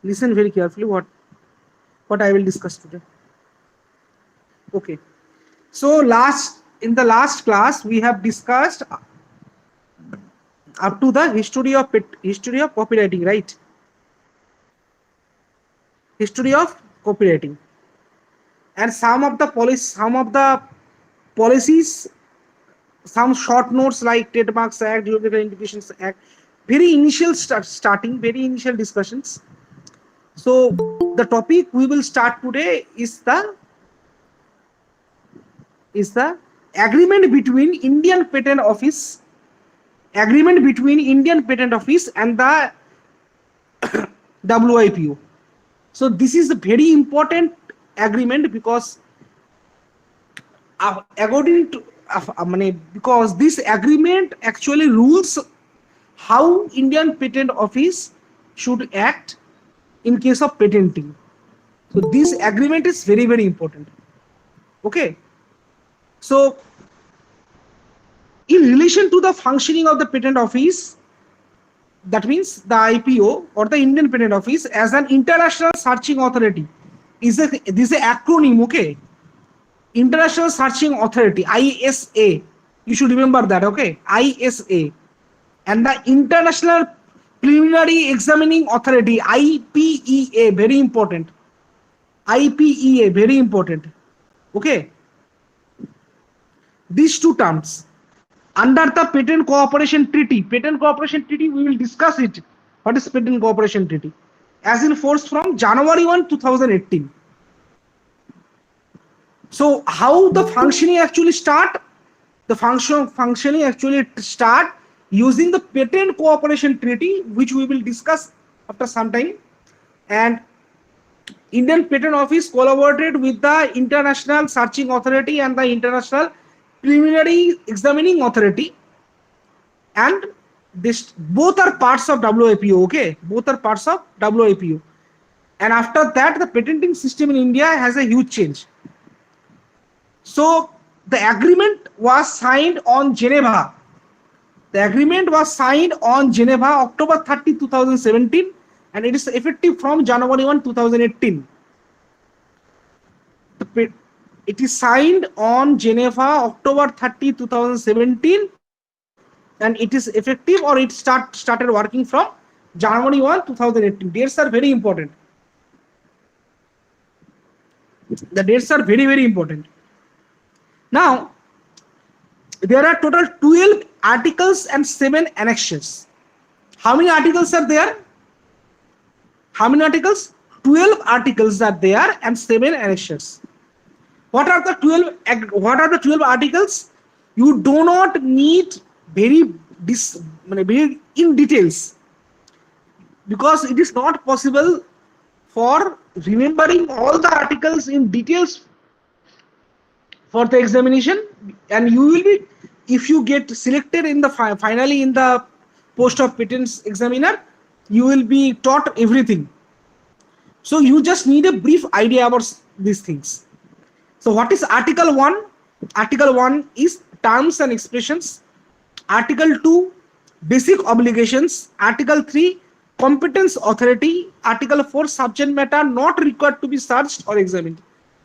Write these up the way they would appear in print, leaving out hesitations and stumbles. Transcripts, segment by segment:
Listen very carefully what I will discuss today. Okay. So in the last class we have discussed up to the history of copywriting, right? History of copywriting, and some of the policies, some short notes like Trademarks Act, Geographical Indications Act, very initial starting, very initial discussions. So the topic we will start today is the agreement between Indian Patent Office and the WIPO. So this is a very important agreement because according to because this agreement actually rules how Indian Patent Office should act in case of patenting. So this agreement is very, very important. Okay. So in relation to the functioning of the patent office, that means the IPO or the Indian Patent Office as an international searching authority this is an acronym, okay? International Searching Authority, ISA. You should remember that, okay? ISA. And the International Preliminary Examining Authority, IPEA, very important. IPEA, very important. Okay? These two terms. Under the Patent Cooperation Treaty, we will discuss it. What is Patent Cooperation Treaty? As in force from January 1, 2018. So how the functioning actually start? The functioning actually start using the Patent Cooperation Treaty, which we will discuss after some time. And Indian Patent Office collaborated with the International Searching Authority and the International Preliminary Examining Authority, and this both are parts of WIPO. Okay, both are parts of WIPO. And after that, the patenting system in India has a huge change. So the agreement was signed on Geneva. The agreement was signed on Geneva October 30, 2017, and it is effective from January 1, 2018. It is signed on Geneva October 30, 2017, and it is effective, or it started working from January 1, 2018. Dates are very important. The dates are very, very important. Now, there are total 12 articles and 7 annexures. How many articles are there? How many articles? 12 articles are there and 7 annexures. What are the 12 articles? You do not need very in details, because it is not possible for remembering all the articles in details for the examination, and you will be, if you get selected in the finally in the post of patents examiner, you will be taught everything. So you just need a brief idea about these things. So what is Article 1? Article 1 is terms and expressions. Article 2, basic obligations. Article 3, competence authority. Article 4, subject matter not required to be searched or examined.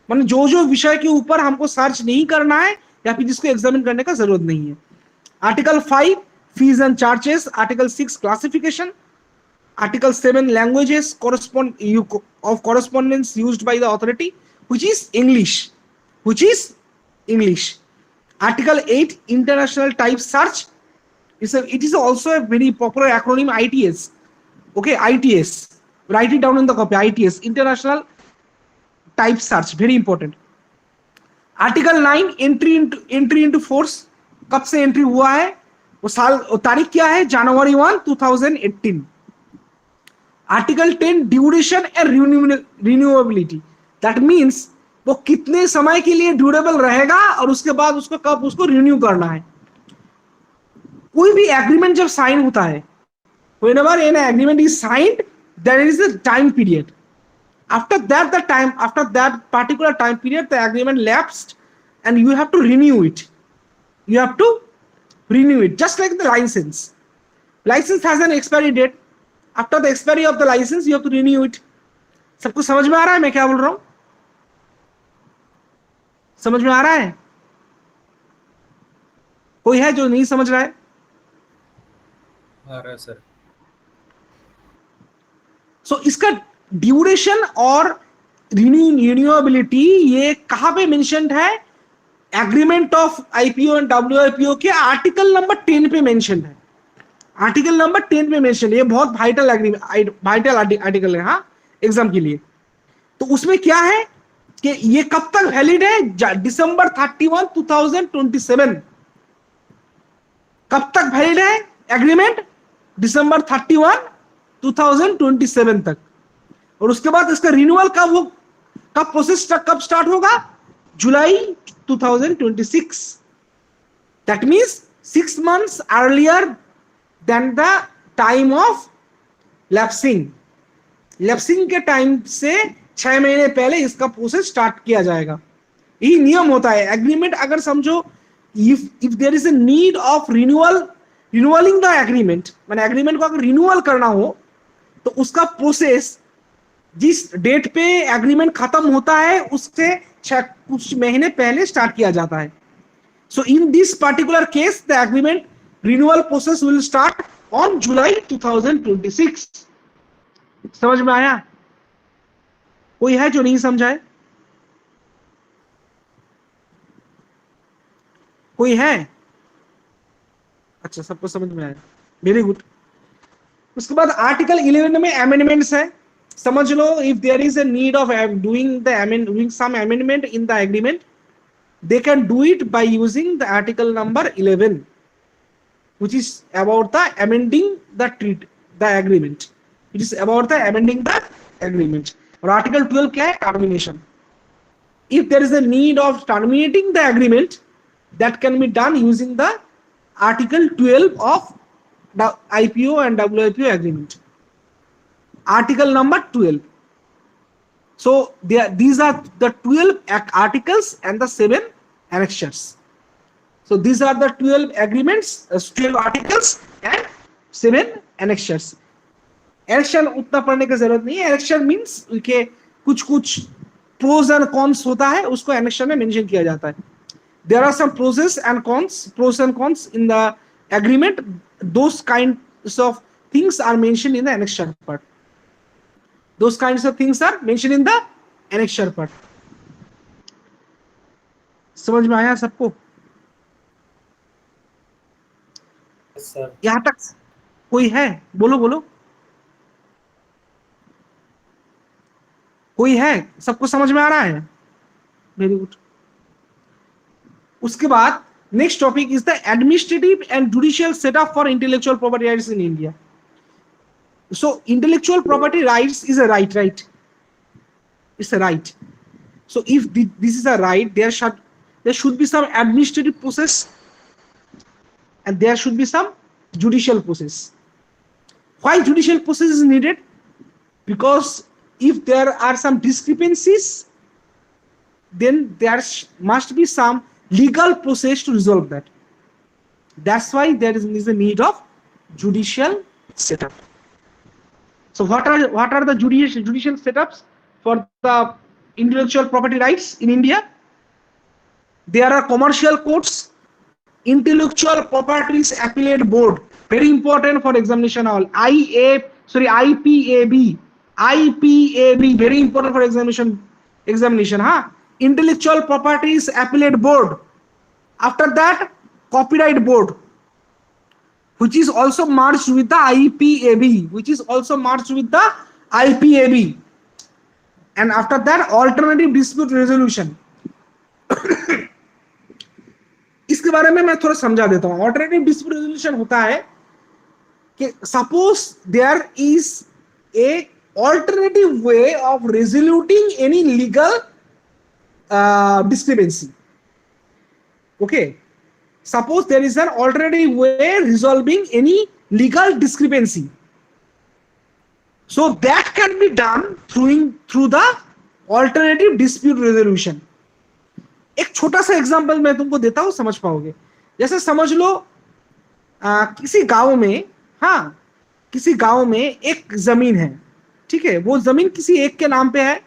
माने जो विषय के ऊपर हमको search नहीं करना है या फिर जिसको एग्जामिन करने का जरूरत नहीं है. Article 5, fees and charges. Article 6, classification. Article 7, languages of correspondence used by the authority, which is English. Article 8, international type search. It is also a very popular acronym, ITS. Okay, ITS. Write it down in the copy. ITS, international type search, very important. Article 9, entry into force. कब से entry हुआ है, वो तारीख क्या है? January 1, 2018. Article 10, duration and renewability. That means वो कितने समय के लिए ड्यूरेबल रहेगा और उसके बाद उसको कब उसको रिन्यू करना है. कोई भी एग्रीमेंट जब साइन होता है, whenever an agreement is signed, there is a time period. After that particular time period, the agreement lapsed and you have to renew it. Just like the license. License has an expiry date. After the expiry of the license, you have to renew it. सबको समझ में आ रहा है मैं क्या बोल रहा हूं? समझ में आ रहा है? कोई है जो नहीं समझ रहा है? आ रहा है सर। सो इसका ड्यूरेशन और रिन्यूएबिलिटी ये कहां पे मेंशन्ड है? Agreement of IPO and WIPO के आर्टिकल नंबर 10 पे मेंशन्ड है। आर्टिकल नंबर 10 पे मेंशन, ये बहुत वाइटल एग्रीमेंट, वाइटल आर्टिकल है हाँ एग्जाम के लिए। तो उसमें क्या है कि ये कब तक वैलिड है? दिसंबर 31 2027 कब तक वैलिड है एग्रीमेंट? दिसंबर 31 2027 तक। और उसके बाद इसका रिन्यूअल कब प्रोसेस कब स्टार्ट होगा? जुलाई 2026। That means 6 months earlier than the time of lapsing. Lapsing के टाइम से 6 महीने पहले इसका प्रोसेस स्टार्ट किया जाएगा। यही नियम होता है एग्रीमेंट। अगर समझो if there is a need of renewaling the agreement, मैंने एग्रीमेंट को अगर रिन्यूअल करना हो तो उसका प्रोसेस जिस डेट पे एग्रीमेंट खत्म होता है उससे कुछ महीने पहले स्टार्ट किया जाता है। So in this particular case the agreement renewal process will start on July 2026। समझ में आया? कोई है जो नहीं समझा है? कोई है? अच्छा सबको समझ में आया, वेरी गुड। उसके बाद आर्टिकल 11 में अमेंडमेंट्स है। समझ लो if there is a need of doing some amendment in the agreement, they can do it by using the article number 11, which is about the amending the agreement. It is about the amending the agreement. और article 12 क्या है? termination. If there is a need of terminating the agreement, that can be done using the article 12 of the IPO and WIPO agreement. Article number 12. So these are the 12 articles and the 7 annexures. So these are the 12 agreements, 12 articles and 7 annexures. Annexion उतना पढ़ने की जरूरत नहीं है। Annexion means के कुछ pros and cons होता है, उसको annexion में mention किया जाता है। There are some pros and cons in the agreement. Those kinds of things are mentioned in the annexure part. Those kinds of things are mentioned in the annexure part. समझ में आया सबको? Sir यहां तक कोई है? बोलो बोलो, कोई है? सबको समझ में आ रहा है? Very good. उसके बाद next topic is the administrative and judicial setup for intellectual property rights in India. So intellectual property rights is a right, right? It's a right. So if this is a right, there should be some administrative process and there should be some judicial process. Why judicial process is needed? Because if there are some discrepancies, then there must be some legal process to resolve that. That's why there is a need of judicial setup. So what are the judicial setups for the intellectual property rights in India? There are commercial courts, intellectual properties appellate board, very important for examination hall. IPAB, very important for examination, huh? Intellectual properties appellate board. After that, copyright board, which is also merged with the IPAB, and after that alternative dispute resolution. इसके बारे में मैं थोड़ा समझा देता हूं। Alternative dispute resolution होता है कि suppose there is a alternative way of resoluting any legal discrepancy. Okay, suppose there is an alternative way resolving any legal discrepancy, so that can be done through the alternative dispute resolution. एक छोटा सा example मैं तुमको देता हूं, समझ पाओगे। जैसे समझ लो किसी गांव में, हाँ किसी गांव में एक जमीन है, ठीक है, वो जमीन किसी एक के नाम पे है,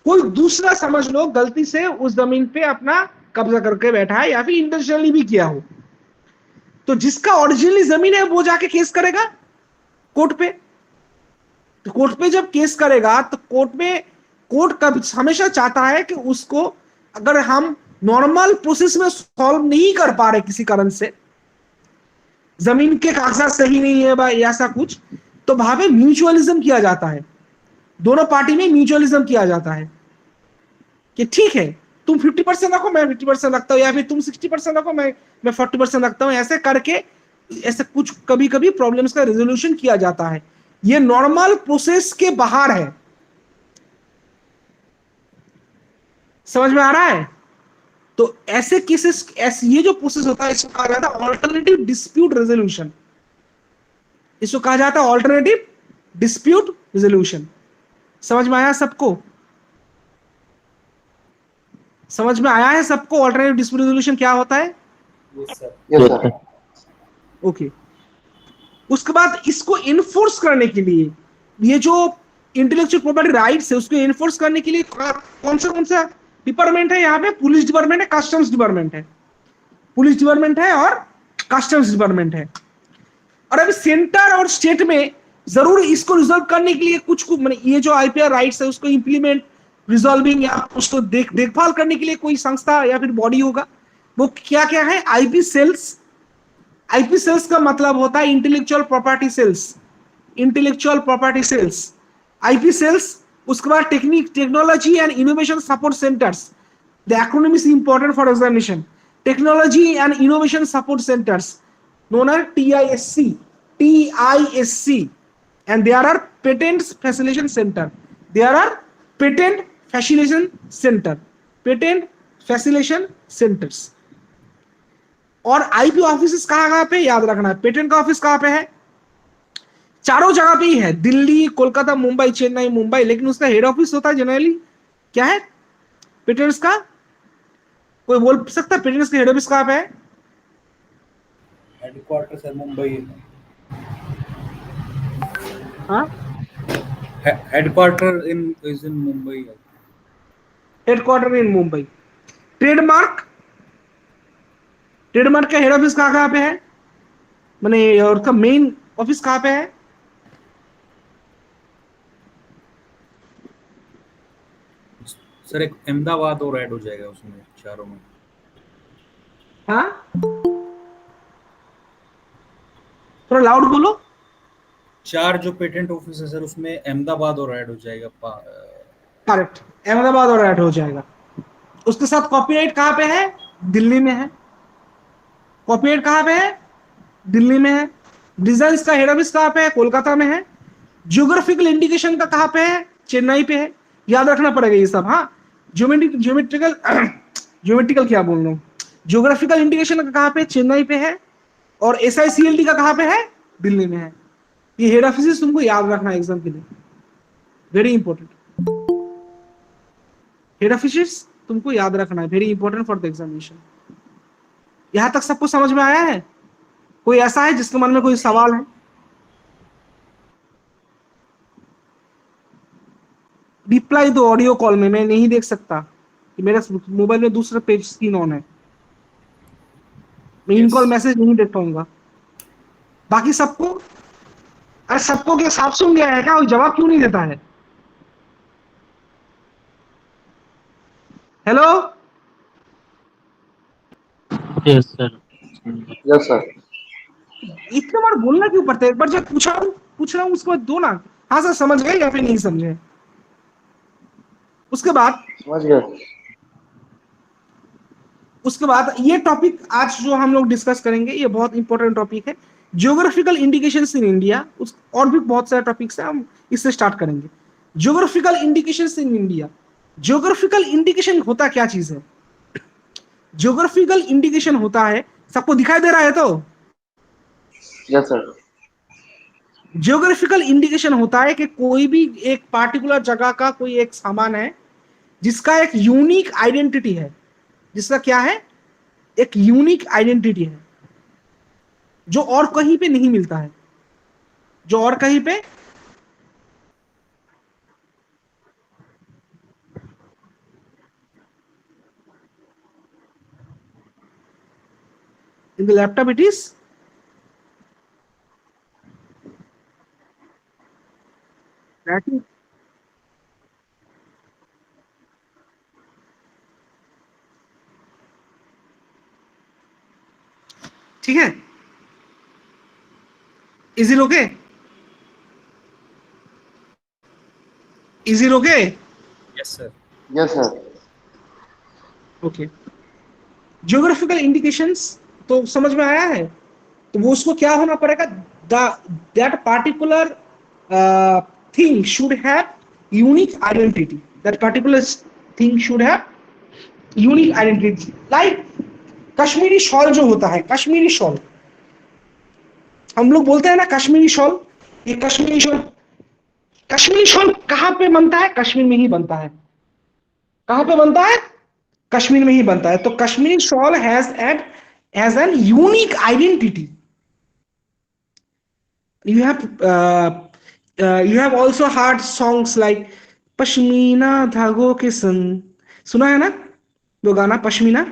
कोई दूसरा समझ लो गलती से उस जमीन पे अपना कब्जा करके बैठा है या फिर इंटेंशनली भी किया हो, तो जिसका ओरिजिनली जमीन है वो जाके केस करेगा कोर्ट पे। तो कोर्ट पे जब केस करेगा तो कोर्ट कब हमेशा चाहता है कि उसको, अगर हम नॉर्मल प्रोसेस में सॉल्व नहीं कर पा रहे किसी कारण से, जमीन के कागजात सही नहीं है भाई ऐसा कुछ, तो वहां पे म्यूचुअलिज्म किया जाता है, दोनों पार्टी में म्यूचुअलिज्म किया जाता है कि ठीक है तुम 50% रखो मैं 50% रखता हूं, या फिर तुम 60% रखो मैं 40% रखता हूं, ऐसे करके ऐसे कुछ कभी कभी प्रॉब्लम्स का रेजोल्यूशन किया जाता है। ये नॉर्मल प्रोसेस के बाहर है, समझ में आ रहा है? तो ऐसे केसेस, ऐसे ये जो प्रोसेस होता है इसको कहा जाता है ऑल्टरनेटिव डिस्प्यूट रेजोल्यूशन, इसको कहा जाता है ऑल्टरनेटिव डिस्प्यूट रेजोल्यूशन। समझ में आया सबको? समझ में आया है सबको ऑल्टरनेटिव डिस्प्यूट रेजोल्यूशन क्या होता है? Yes, sir. Yes, sir. Okay. उसके बाद इसको इन्फोर्स करने के लिए, ये जो इंटेलेक्चुअल प्रॉपर्टी राइट्स है उसको इन्फोर्स करने के लिए कौन सा डिपार्टमेंट है यहाँ पे? पुलिस डिपार्टमेंट है, कस्टम्स डिपार्टमेंट है, पुलिस डिपार्टमेंट है और कस्टम्स डिपार्टमेंट है। और अभी सेंटर और स्टेट में जरूर इसको रिजॉल्व करने के लिए कुछ ये जो आईपीआर राइट्स है उसको इंप्लीमेंट, रिजॉल्विंग या उसको देखभाल करने के लिए कोई संस्था या फिर बॉडी होगा। वो क्या क्या है? IP sales. आईपी सेल्स का मतलब होता है intellectual property cells, intellectual property cells, IP cells. उसके बाद technology and innovation support centres, the acronym is important for examination, technology and innovation support centres known as TISC, and there are patent facilitation center, there are patent facilitation centers। और IP office कहां पे याद रखना है? Patent का office कहां पे है? चारों जगह पे ही है, दिल्ली, कोलकाता, मुंबई, चेन्नई, मुंबई, लेकिन उसका हेड ऑफिस होता है जनरली क्या है पेटेंट्स का? कोई बोल सकता है पेटेंट्स का हेड ऑफिस कहां पे है? Headquarter sir Mumbai. हाँ, headquarter is in Mumbai. Headquarter in Mumbai. Trademark का हेड ऑफिस कहां पे है? माने और उसका मेन ऑफिस कहां पे है? सर एक अहमदाबाद और ऐड हो जाएगा उसमें चारों में। हाँ, थोड़ा लाउड बोलो। 4 जो पेटेंट ऑफिस है सर उसमें अहमदाबाद और ऐड हो जाएगा। करेक्ट, अहमदाबाद और ऐड हो जाएगा। उसके साथ कॉपीराइट कहां पे है? दिल्ली में है। कॉपीराइट कहां पे है? दिल्ली में है। डिजाइन का हेड ऑफिस कहां पे है? कोलकाता में है। ज्योग्राफिकल इंडिकेशन का कहां पे है? चेन्नई पे है। याद रखना पड़ेगा ये सब। हाँ, ज्योमेट्रिकल क्या बोल रहा हूँ, ज्योग्राफिकल इंडिकेशन का कहां पे? चेन्नई पे है। और SICLD का कहां पे है? दिल्ली में है। ये हेड ऑफिस तुमको याद रखना है एग्जाम के लिए, वेरी इंपॉर्टेंट। हेड ऑफिस तुमको याद रखना है, very important for the examination. यहां तक सबको समझ में आया है? कोई ऐसा है जिसके मन में कोई सवाल है? रिप्लाई दो ऑडियो कॉल में, मैं नहीं देख सकता कि मेरे मोबाइल में दूसरा पेज स्क्रीन ऑन है, मैं इन कॉल मैसेज नहीं देख पाऊंगा। बाकी सबको, अरे सबको क्या साफ सुन गया है क्या? कोई जवाब क्यों नहीं देता है? Hello, Yes, sir. Yes, sir. इतने बार बोलना क्यों पड़ता है? एक बार जब पूछ रहा हूँ उसके बाद दो ना। हाँ सर समझ गए या फिर नहीं समझे? उसके बाद समझ गया। ये टॉपिक आज जो हम लोग डिस्कस करेंगे ये बहुत इंपॉर्टेंट टॉपिक है, ज्योग्राफिकल इंडिकेशंस इन इंडिया। और भी बहुत सारे टॉपिक्स हैं, हम इससे स्टार्ट करेंगे। Geographical indications in India. Geographical indication होता क्या चीज है? ज्योग्राफिकल इंडिकेशन होता है, सबको दिखाई दे रहा है तो? Yes, sir. ज्योग्राफिकल इंडिकेशन होता है कि कोई भी एक पार्टिकुलर जगह का कोई एक सामान है जिसका एक यूनिक आइडेंटिटी है, जिसका क्या है? एक यूनिक आइडेंटिटी है जो और कहीं पे नहीं मिलता है, जो और कहीं पे In the laptop it is writing. ठीक है, is it okay? Is it okay? Yes, sir. Yes, sir. Okay. Geographical indications तो समझ में आया है, तो वो उसको क्या होना पड़ेगा, that particular thing should have unique identity. That particular thing should have unique identity. Like Kashmiri shawl जो होता है, कश्मीरी शॉल हम लोग बोलते हैं ना, कश्मीरी शॉल, ये कश्मीरी शॉल कहां पे बनता है? कश्मीर में ही बनता है। कहां पे बनता है? कश्मीर में ही बनता है। तो Kashmiri shawl has an unique identity. you have also heard songs like pashmina धागों के संग, सुना है ना वो गाना पश्मीना?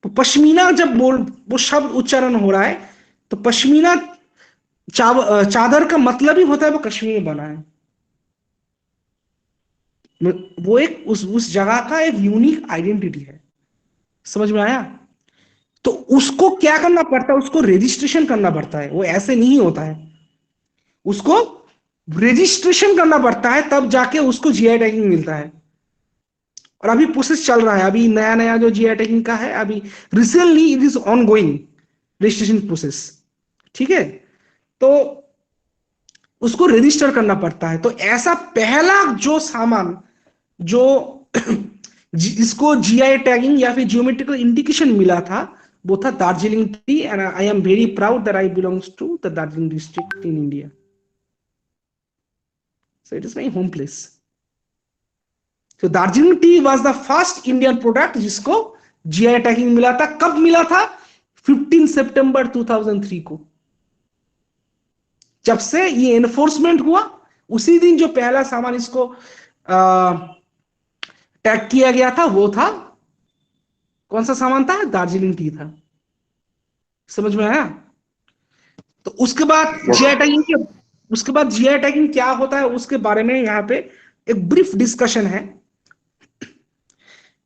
तो पश्मीना जब वो शब्द उच्चारण हो रहा है, तो पश्मीना चादर का मतलब ही होता है वो कश्मीर में बना है। वो एक उस जगह का एक यूनिक आइडेंटिटी है। समझ में आया? तो उसको क्या करना पड़ता है? उसको रजिस्ट्रेशन करना पड़ता है। वो ऐसे नहीं होता है, उसको रजिस्ट्रेशन करना पड़ता है, तब जाके उसको जीआई टैगिंग मिलता है। और अभी प्रोसेस चल रहा है, अभी नया नया जो जीआई टैगिंग का है, अभी recently it is on going registration process. ठीक है, तो उसको रजिस्टर करना पड़ता है। तो ऐसा पहला जो सामान जो इसको जीआई टैगिंग या फिर जियोमेट्रिकल इंडिकेशन मिला था, वो था Darjeeling tea. And I am very proud that I belongs to the Darjeeling district in India. So it is my home place. तो Darjeeling tea was the first Indian product जिसको जीआई टैगिंग मिला था। कब मिला था? 15 सितंबर 2003 को, जब से ये एनफोर्समेंट हुआ, उसी दिन जो पहला सामान इसको टैग किया गया था, वो था, कौन सा सामान था? दार्जिलिंग टी था। समझ में आया? तो उसके बाद जीआई टैगिंग क्या होता है उसके बारे में यहाँ पे एक ब्रीफ डिस्कशन है।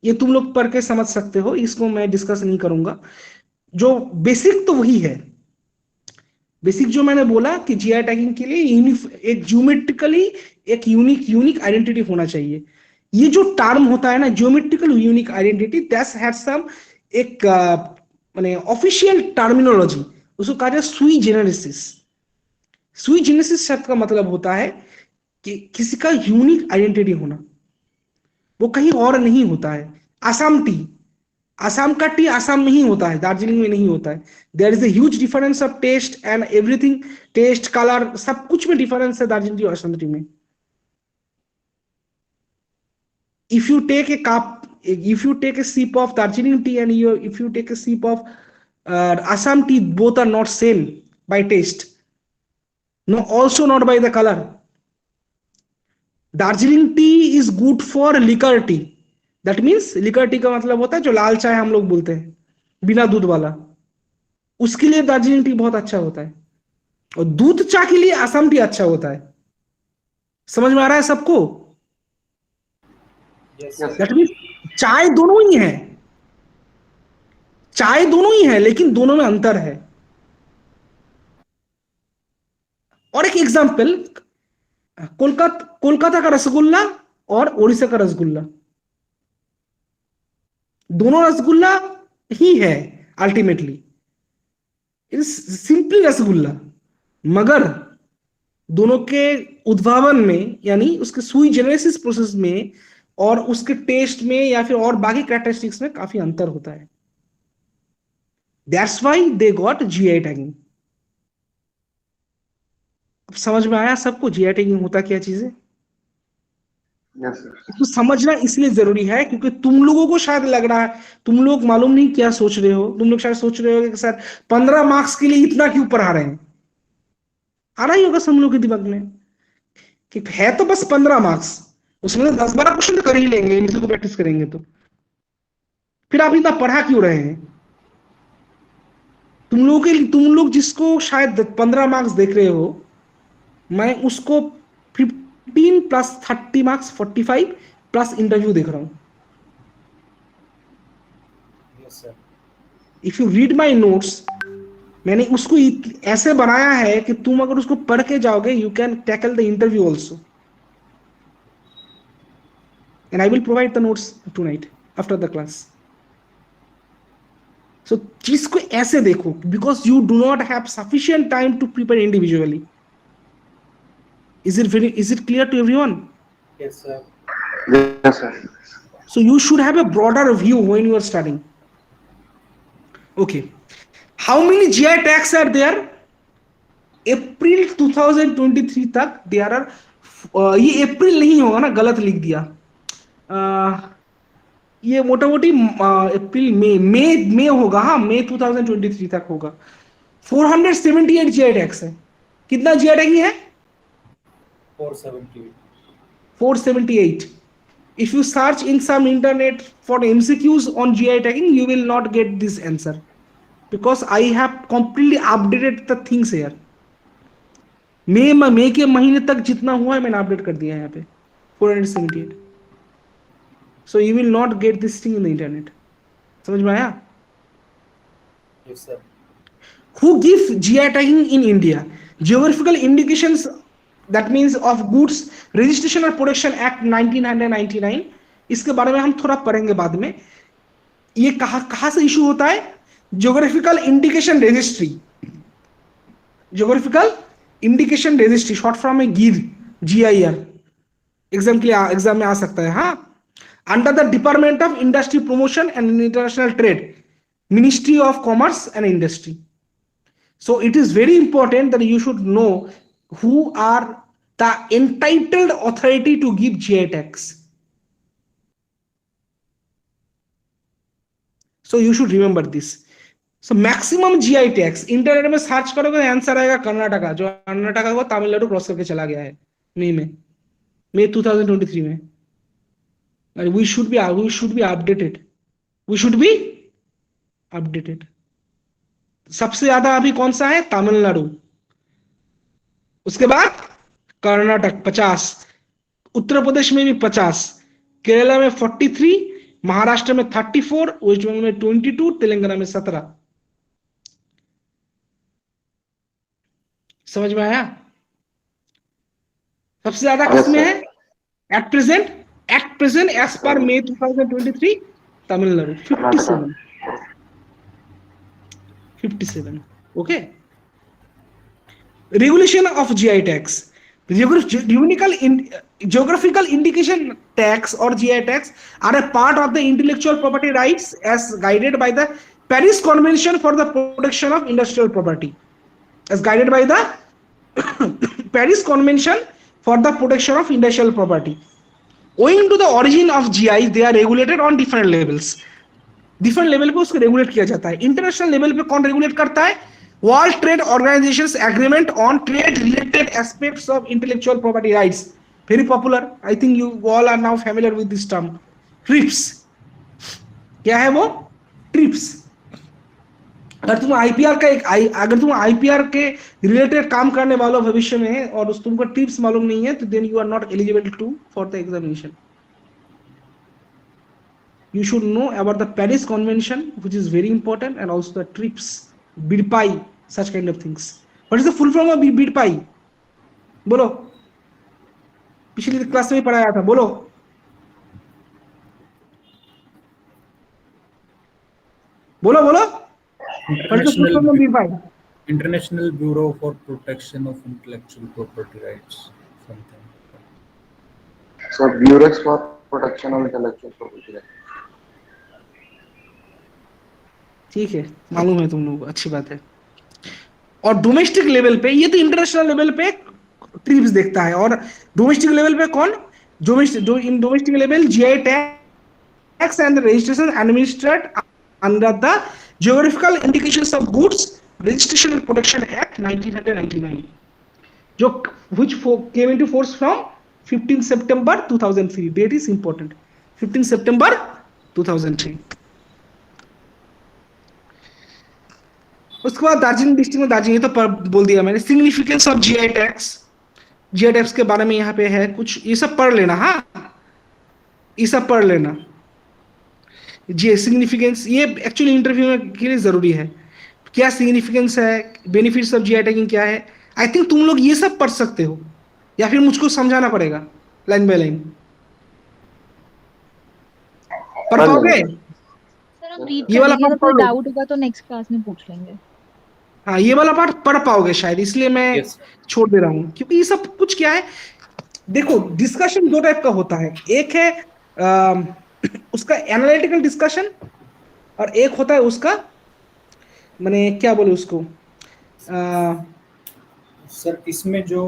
ये तुम लोग पढ़ के समझ सकते हो, इसको मैं डिस्कस नहीं करूंगा। जो बेसिक तो वही है, बेसिक जो मैंने बोला कि जीआई टैगिंग के लिए एक ज्योमेट्रिकली एक यूनिक आइडेंटिटी होना चाहिए। ये जो टर्म होता है ना, geometrical unique identity, that's have some एक माने ऑफिशियल टर्मिनोलॉजी, उसको कहा जाए सुई जेनेरिसिस। सुई जेनेरिसिस शब्द का मतलब होता है कि किसी का यूनिक आइडेंटिटी होना, वो कहीं और नहीं होता है। आसाम टी, आसाम का टी आसाम में ही होता है, दार्जिलिंग में नहीं होता है। There is a huge difference of taste and everything, taste, colour, सब कुछ में डिफरेंस है दार्जिलिंग टी और आसाम टी में। if you take a cup, if you take a sip of Darjeeling tea and if you take a sip of Assam tea, both are not same by taste, no, also not by the color. Darjeeling tea is good for liquor tea. That means liquor tea का मतलब होता है जो लाल चाय हम लोग बोलते हैं, बिना दूध वाला, उसके लिए दार्जिलिंग टी बहुत अच्छा होता है। और दूध चाय के लिए असम टी अच्छा होता है। समझ में आ रहा है सबको? दैट मीन्स चाय दोनों ही है, चाय दोनों ही है, लेकिन दोनों में अंतर है। और एक एग्जांपल, कोलकाता का रसगुल्ला और उड़ीसा का रसगुल्ला, दोनों रसगुल्ला ही है ultimately, it is simply rasgulla, मगर दोनों के उद्भावन में, यानी उसके सुई जेनेसिस प्रोसेस में और उसके टेस्ट में या फिर और बाकी कैरेक्टरिस्टिक्स में काफी अंतर होता है। That's why they got GI tagging. अब समझ में आया सबको जीआई टैगिंग होता क्या चीज है? Yes, sir. इसको समझना इसलिए जरूरी है क्योंकि तुम लोगों को शायद लग रहा है, तुम लोग मालूम नहीं क्या सोच रहे हो, तुम लोग शायद सोच रहे हो कि सर 15 मार्क्स के लिए इतना क्यों पढ़ा रहे हैं। आ रहा ही होगा सब लोग के दिमाग में कि है तो बस 15 मार्क्स, उसमें 10-12 क्वेश्चन तो कर ही लेंगे, इसी को प्रैक्टिस करेंगे तो फिर आप इतना पढ़ा क्यों रहे हैं? तुम लोग जिसको शायद 15 मार्क्स देख रहे हो, मैं उसको 15 प्लस 30 मार्क्स 45 प्लस इंटरव्यू देख रहा हूं. Yes, sir. If you read my notes, मैंने उसको ऐसे बनाया है कि तुम अगर उसको पढ़ के जाओगे, you can tackle the interview also. And I will provide the notes tonight after the class. So चीज को ऐसे देखो, because you do not have sufficient time to prepare individually. Is it clear to everyone? Yes, sir. Yes, sir. So you should have a broader view when you are studying. Okay. How many GI tags are there? April 2023 तक there are ये अप्रैल नहीं होगा ना, गलत लिख दिया. ये मोटा मोटी अप्रैल मई होगा. हाँ, मई 2023 तक होगा. 478 GI टैग्स है. कितना GI टैगिंग है? 478. 478. If you search in some internet for MCQs on GI tagging, you will not get this answer, because I have completely updated the things here. मई के महीने तक जितना हुआ है मैंने अपडेट कर दिया है यहाँ पे. 478. So you will not get this thing in the internet. समझ में आया? Yes, sir. Who give GI tagging in India? Geographical indications, that means of goods registration और प्रोडक्शन एक्ट 1999. इसके बारे में हम थोड़ा पढ़ेंगे बाद में. ये कहां से इशू होता है? Geographical indication registry. Geographical indication registry short form में गिर, GIR. एग्जाम में आ सकता है. हाँ, under the department of industry promotion and international trade, ministry of commerce and industry. So it is very important that you should know who are the entitled authority to give GI tags. So you should remember this. So maximum GI tags internet में search करोगे, answer आएगा कर्नाटका. जो कर्नाटका को Tamil Nadu cross करके चला गया है मई 2023 में. And we should be updated. We should be updated. सबसे ज्यादा अभी कौन सा है? तमिलनाडु. उसके बाद कर्नाटक 50, उत्तर प्रदेश में भी 50, केरला में 43, महाराष्ट्र में 34, वेस्ट बंगाल में 22, तेलंगाना में 17. समझ में आया? सबसे ज्यादा किसमें है? Eight present as per May 2023 Tamil Nadu 57. Okay. Regulation of GI tags. Geographical indication tags or GI tags are a part of the intellectual property rights as guided by the Paris Convention for the Protection of Industrial Property. As guided by the Paris Convention for the Protection of Industrial Property. Owing to the origin of GI, they are regulated on different levels. Different level पे उसको regulate किया जाता है. International level पे कौन regulate करता है? World trade organisations agreement on trade related aspects of intellectual property rights. Very popular. I think you all are now familiar with this term. TRIPS. क्या है वो? ट्रिप्स. अगर तुम आईपीआर के रिलेटेड काम करने वालों भविष्य में और तुमको ट्रिप्स मालूम नहीं है, तो then you are not eligible to for the examination. You should know about the Paris Convention, which is very important, and also the TRIPS, BIDPAI, such kind of things. What is the full form of BIDPAI? बोलो. पिछली class में पढ़ाया था. बोलो. बोलो. What is the full form of BIDPAI? International Bureau for Protection of Intellectual Property Rights. Something. So Bureau for Protection of Intellectual Property Rights. ठीक है, मालूम है तुम लोगों को. अच्छी बात है. और डोमेस्टिक लेवल पे, ये तो इंटरनेशनल लेवल पे ट्रिप्स देखता है, और डोमेस्टिक लेवल पे कौन? In domestic level GI tags and the registration administered under the Geographical Indications of Goods Registration and Protection Act 1999, which came into force from 15 September 2003. Date is important. 15 September 2003. उसके बाद Darjeeling district में दार्जिलिंग, ये तो बोल दिया मैंने। Significance of GI tax, GI tax के बारे में यहाँ पे है कुछ, ये सब पढ़ लेना। हाँ, ये सब पढ़ लेना। जी सिग्निफिकेंस, ये एक्चुअली इंटरव्यू में के लिए जरूरी है। क्या सिग्निफिकेंस है, बेनिफिट्स ऑफ जीआई टैगिंग क्या है। आई थिंक तुम लोग ये सब पढ़ सकते हो, या फिर मुझको समझाना पड़ेगा लाइन बाय लाइन। पढ़ पढ़ पाओगे? लेंगे। सर हम रीड ये कर वाला लेंगे, पार्ट अगर कोई पढ़ लो। डाउट होगा तो नेक्स्ट क्लास में पूछ लेंगे। हाँ, ये वाला पार्ट पढ़ पाओगे शायद, इसलिए मैं Yes, sir. छोड़ दे रहा हूँ, क्योंकि ये सब कुछ क्या है, देखो डिस्कशन दो टाइप का होता है। एक है उसका एनालिटिकल डिस्कशन, और एक होता है उसका, मैंने क्या बोले उसको, सर इसमें जो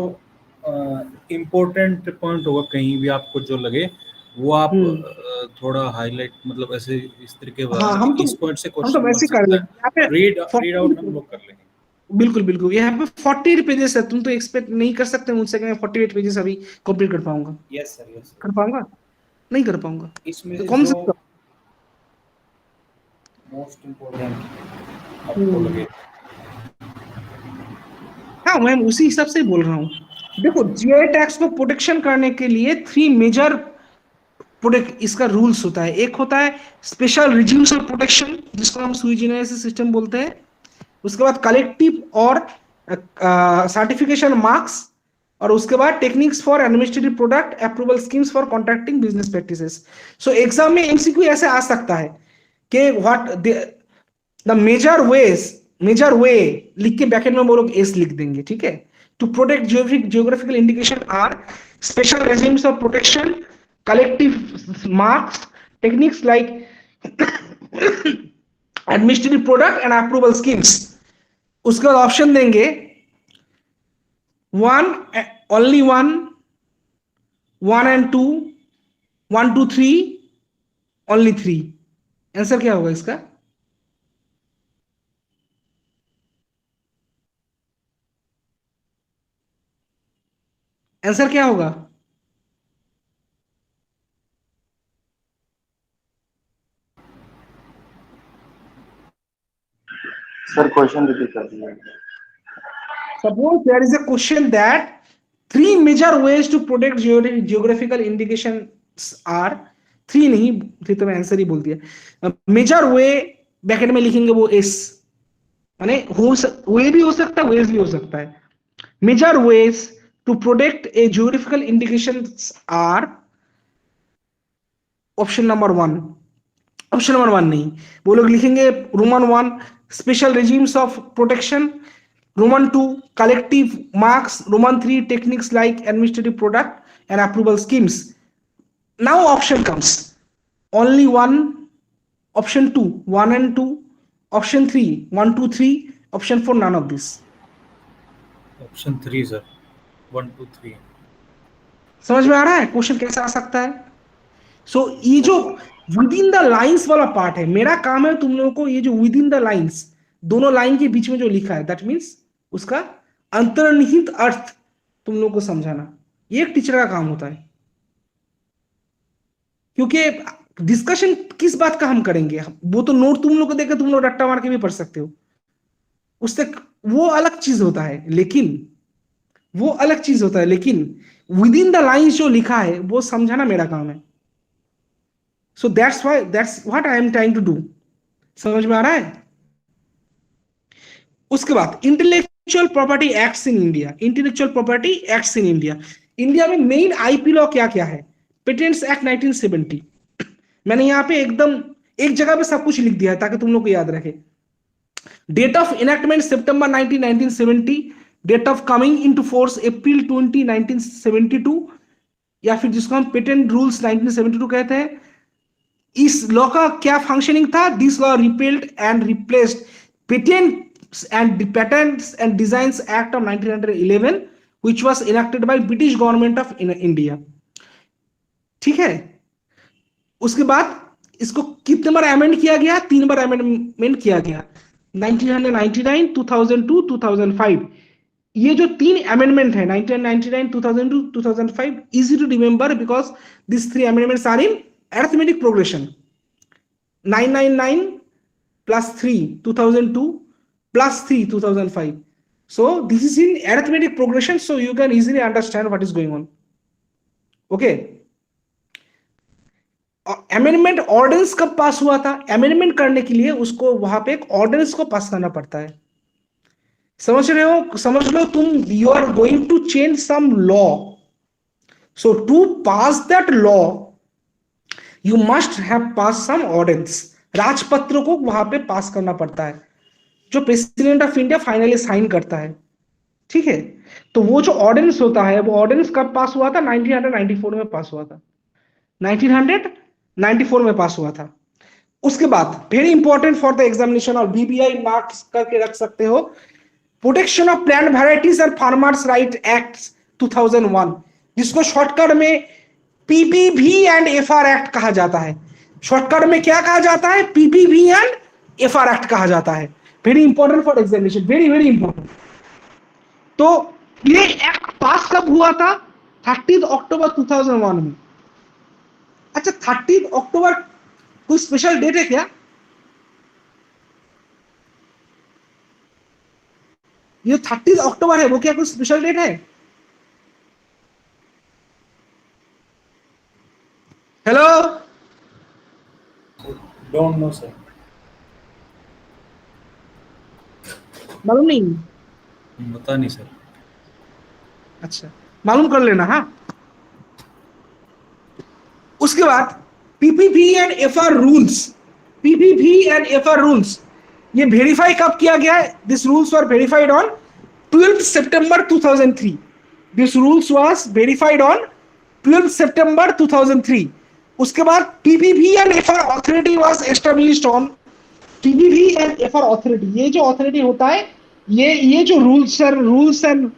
इम्पोर्टेंट पॉइंट होगा कहीं भी आपको जो लगे वो आप थोड़ा हाईलाइट, मतलब ऐसे इस तरीके हाँ, बताना कि इस पॉइंट से हम तो क्वेश्चन बन वैसे कर सकता लेंगे यहाँ पे। है। रीड आउट हम लोग कर लेंगे। बिल्कुल बिल्कुल, यहाँ पे 40 पेजेस है, तुम तो एक्सपेक्ट नहीं कर सकते मुझसे कि मैं 48 पेजेस अभी कंप्लीट कर पाऊंगा। यस सर, यस कर पाऊंगा? नहीं कर पाऊंगा। इसमें तो से कौन जो सा? मोस्ट इम्पोर्टेंट आपको लगे। हाँ, मैं उसी हिसाब से ही बोल रहा हूँ। देखो, जीआई टैक्स को प्रोटेक्शन करने के लिए 3 मेजर प्रोटेक्ट इसका रूल्स होता है। एक होता है स्पेशल रिजिम्स ऑफ प्रोटेक्शन, जिसको हम सुई जेनेरिस सिस्टम बोलते हैं। उसके बाद कलेक्टिव और सर्टिफिकेशन मार्क्स, और उसके बाद techniques for administrative product approval schemes for contracting business practices. So exam में एमसीक्यू ऐसे आ सकता है कि व्हाट द मेजर वे लिख के ब्रैकेट में वो लोग एस लिख देंगे, ठीक है। To protect geographical indication are special regimes of protection, collective marks, techniques like administrative product and approval schemes. उसके बाद ऑप्शन देंगे 1, only 1, 1 and 2, 1 2 3, only 3। आंसर क्या होगा इसका? आंसर क्या होगा? सर क्वेश्चन रिपीट कर दीजिए। Suppose there is a question that 3 major ways to protect geographical indications are, 3 नहीं, 3 तो मैं आंसर ही बोल दिया। मेजर वे ब्रैकेट में लिखेंगे वो एस, माने वे भी हो सकता है, वेज भी हो सकता है। Major ways to protect a geographical indications are, option number 1, option number 1 नहीं, वो लोग लिखेंगे Roman 1 special regimes of protection, Roman 2 collective marks, Roman 3 techniques like administrative product and approval schemes. Now option comes only 1, option 2 1 and 2, option 3 1 2 3, option 4 none of this. Option 3 sir, 1 2 3। समझ में आ रहा है question कैसे आ सकता है? सो ये जो विद इन द लाइंस वाला पार्ट है, मेरा काम है तुम लोगों को ये जो विद इन द लाइंस, दोनों लाइन के बीच में जो लिखा है, दैट मीन्स उसका अंतर्निहित अर्थ तुम लोगों को समझाना। ये एक टीचर का काम होता है, क्योंकि डिस्कशन किस बात का हम करेंगे, वो तो नोट तुम लोग को देकर तुम लोग रट्टा मार के भी पढ़ सकते हो, उससे वो अलग चीज होता है, लेकिन वो अलग चीज होता है, लेकिन विद इन द लाइंस जो लिखा है वो समझाना मेरा काम है। So that's what I am trying to do. समझ में आ रहा है? उसके बाद intellectual property acts in India, intellectual property acts in India. India में मेन आईपी लॉ क्या क्या है? Patents act 1970। मैंने यहाँ पे एकदम एक जगह पे सब कुछ लिख दिया है ताकि तुम लोग को याद रखे। डेट ऑफ इनैक्टमेंट सितंबर 19, 1970, date of coming into force April 20, 1972, या फिर जिसको हम पेटेंट रूल्स 1972 कहते हैं। इस लॉ का क्या फंक्शनिंग था? This law repelled and replaced patents and designs act of 1911 which was enacted by British government of India. ठीक है, उसके बाद इसको कितने बार अमेंड किया गया? 3 बार अमेंडमेंट किया गया, 1999, 2002, 2005। ये जो 3 अमेंडमेंट है 1999, 2002, 2005, easy to remember because this 3 amendments are in arithmetic progression। 999 plus 3 2002 plus 3 2005. So this is in arithmetic progression, so you can easily understand what is going on. Okay. Amendment ordinance कब pass हुआ था? Amendment करने के लिए उसको वहां पे एक ऑर्डिनेंस को पास करना पड़ता है. समझ रहे हो? समझ लो तुम, you are going to change some law. So to pass that law you must have pass some ordinance. राजपत्र को वहां पे पास करना पड़ता है, जो president of India finally sign करता है. ठीक है, तो वो जो ऑर्डिनेंस होता है, वो ऑर्डिनेंस कब पास हुआ था? 1994 में पास हुआ था. 1994 में पास हुआ था. उसके बाद very important for the examination, और बीबीआई मार्क्स करके रख सकते हो, protection of plant varieties and farmers right act 2001, जिसको शॉर्टकट में पीपीवी एंड एफआर एक्ट कहा जाता है. शॉर्टकट में क्या कहा जाता है? पीपीवी एंड एफआर एक्ट कहा जाता है. Very important for examination, very very important. तो ये एक्ट पास कब हुआ था? 30 अक्टूबर 2001 में. अच्छा, 30 अक्टूबर कोई स्पेशल डेट है क्या? ये 30 अक्टूबर है, वो क्या कोई स्पेशल डेट है? Hello, Don't know, sir. मालूम नहीं? बता नहीं सर. अच्छा, मालूम कर लेना. हाँ, उसके बाद PPV and FR rules. PPV and FR rules ये वेरीफाई कब किया गया है? This rules were verified on 12 September 2003. This rules was verified on 12 सितंबर 2003. उसके बाद PPV and FR authority was established on. PPV and FR authority, ये जो authority होता है, ये जो रूल्स एंड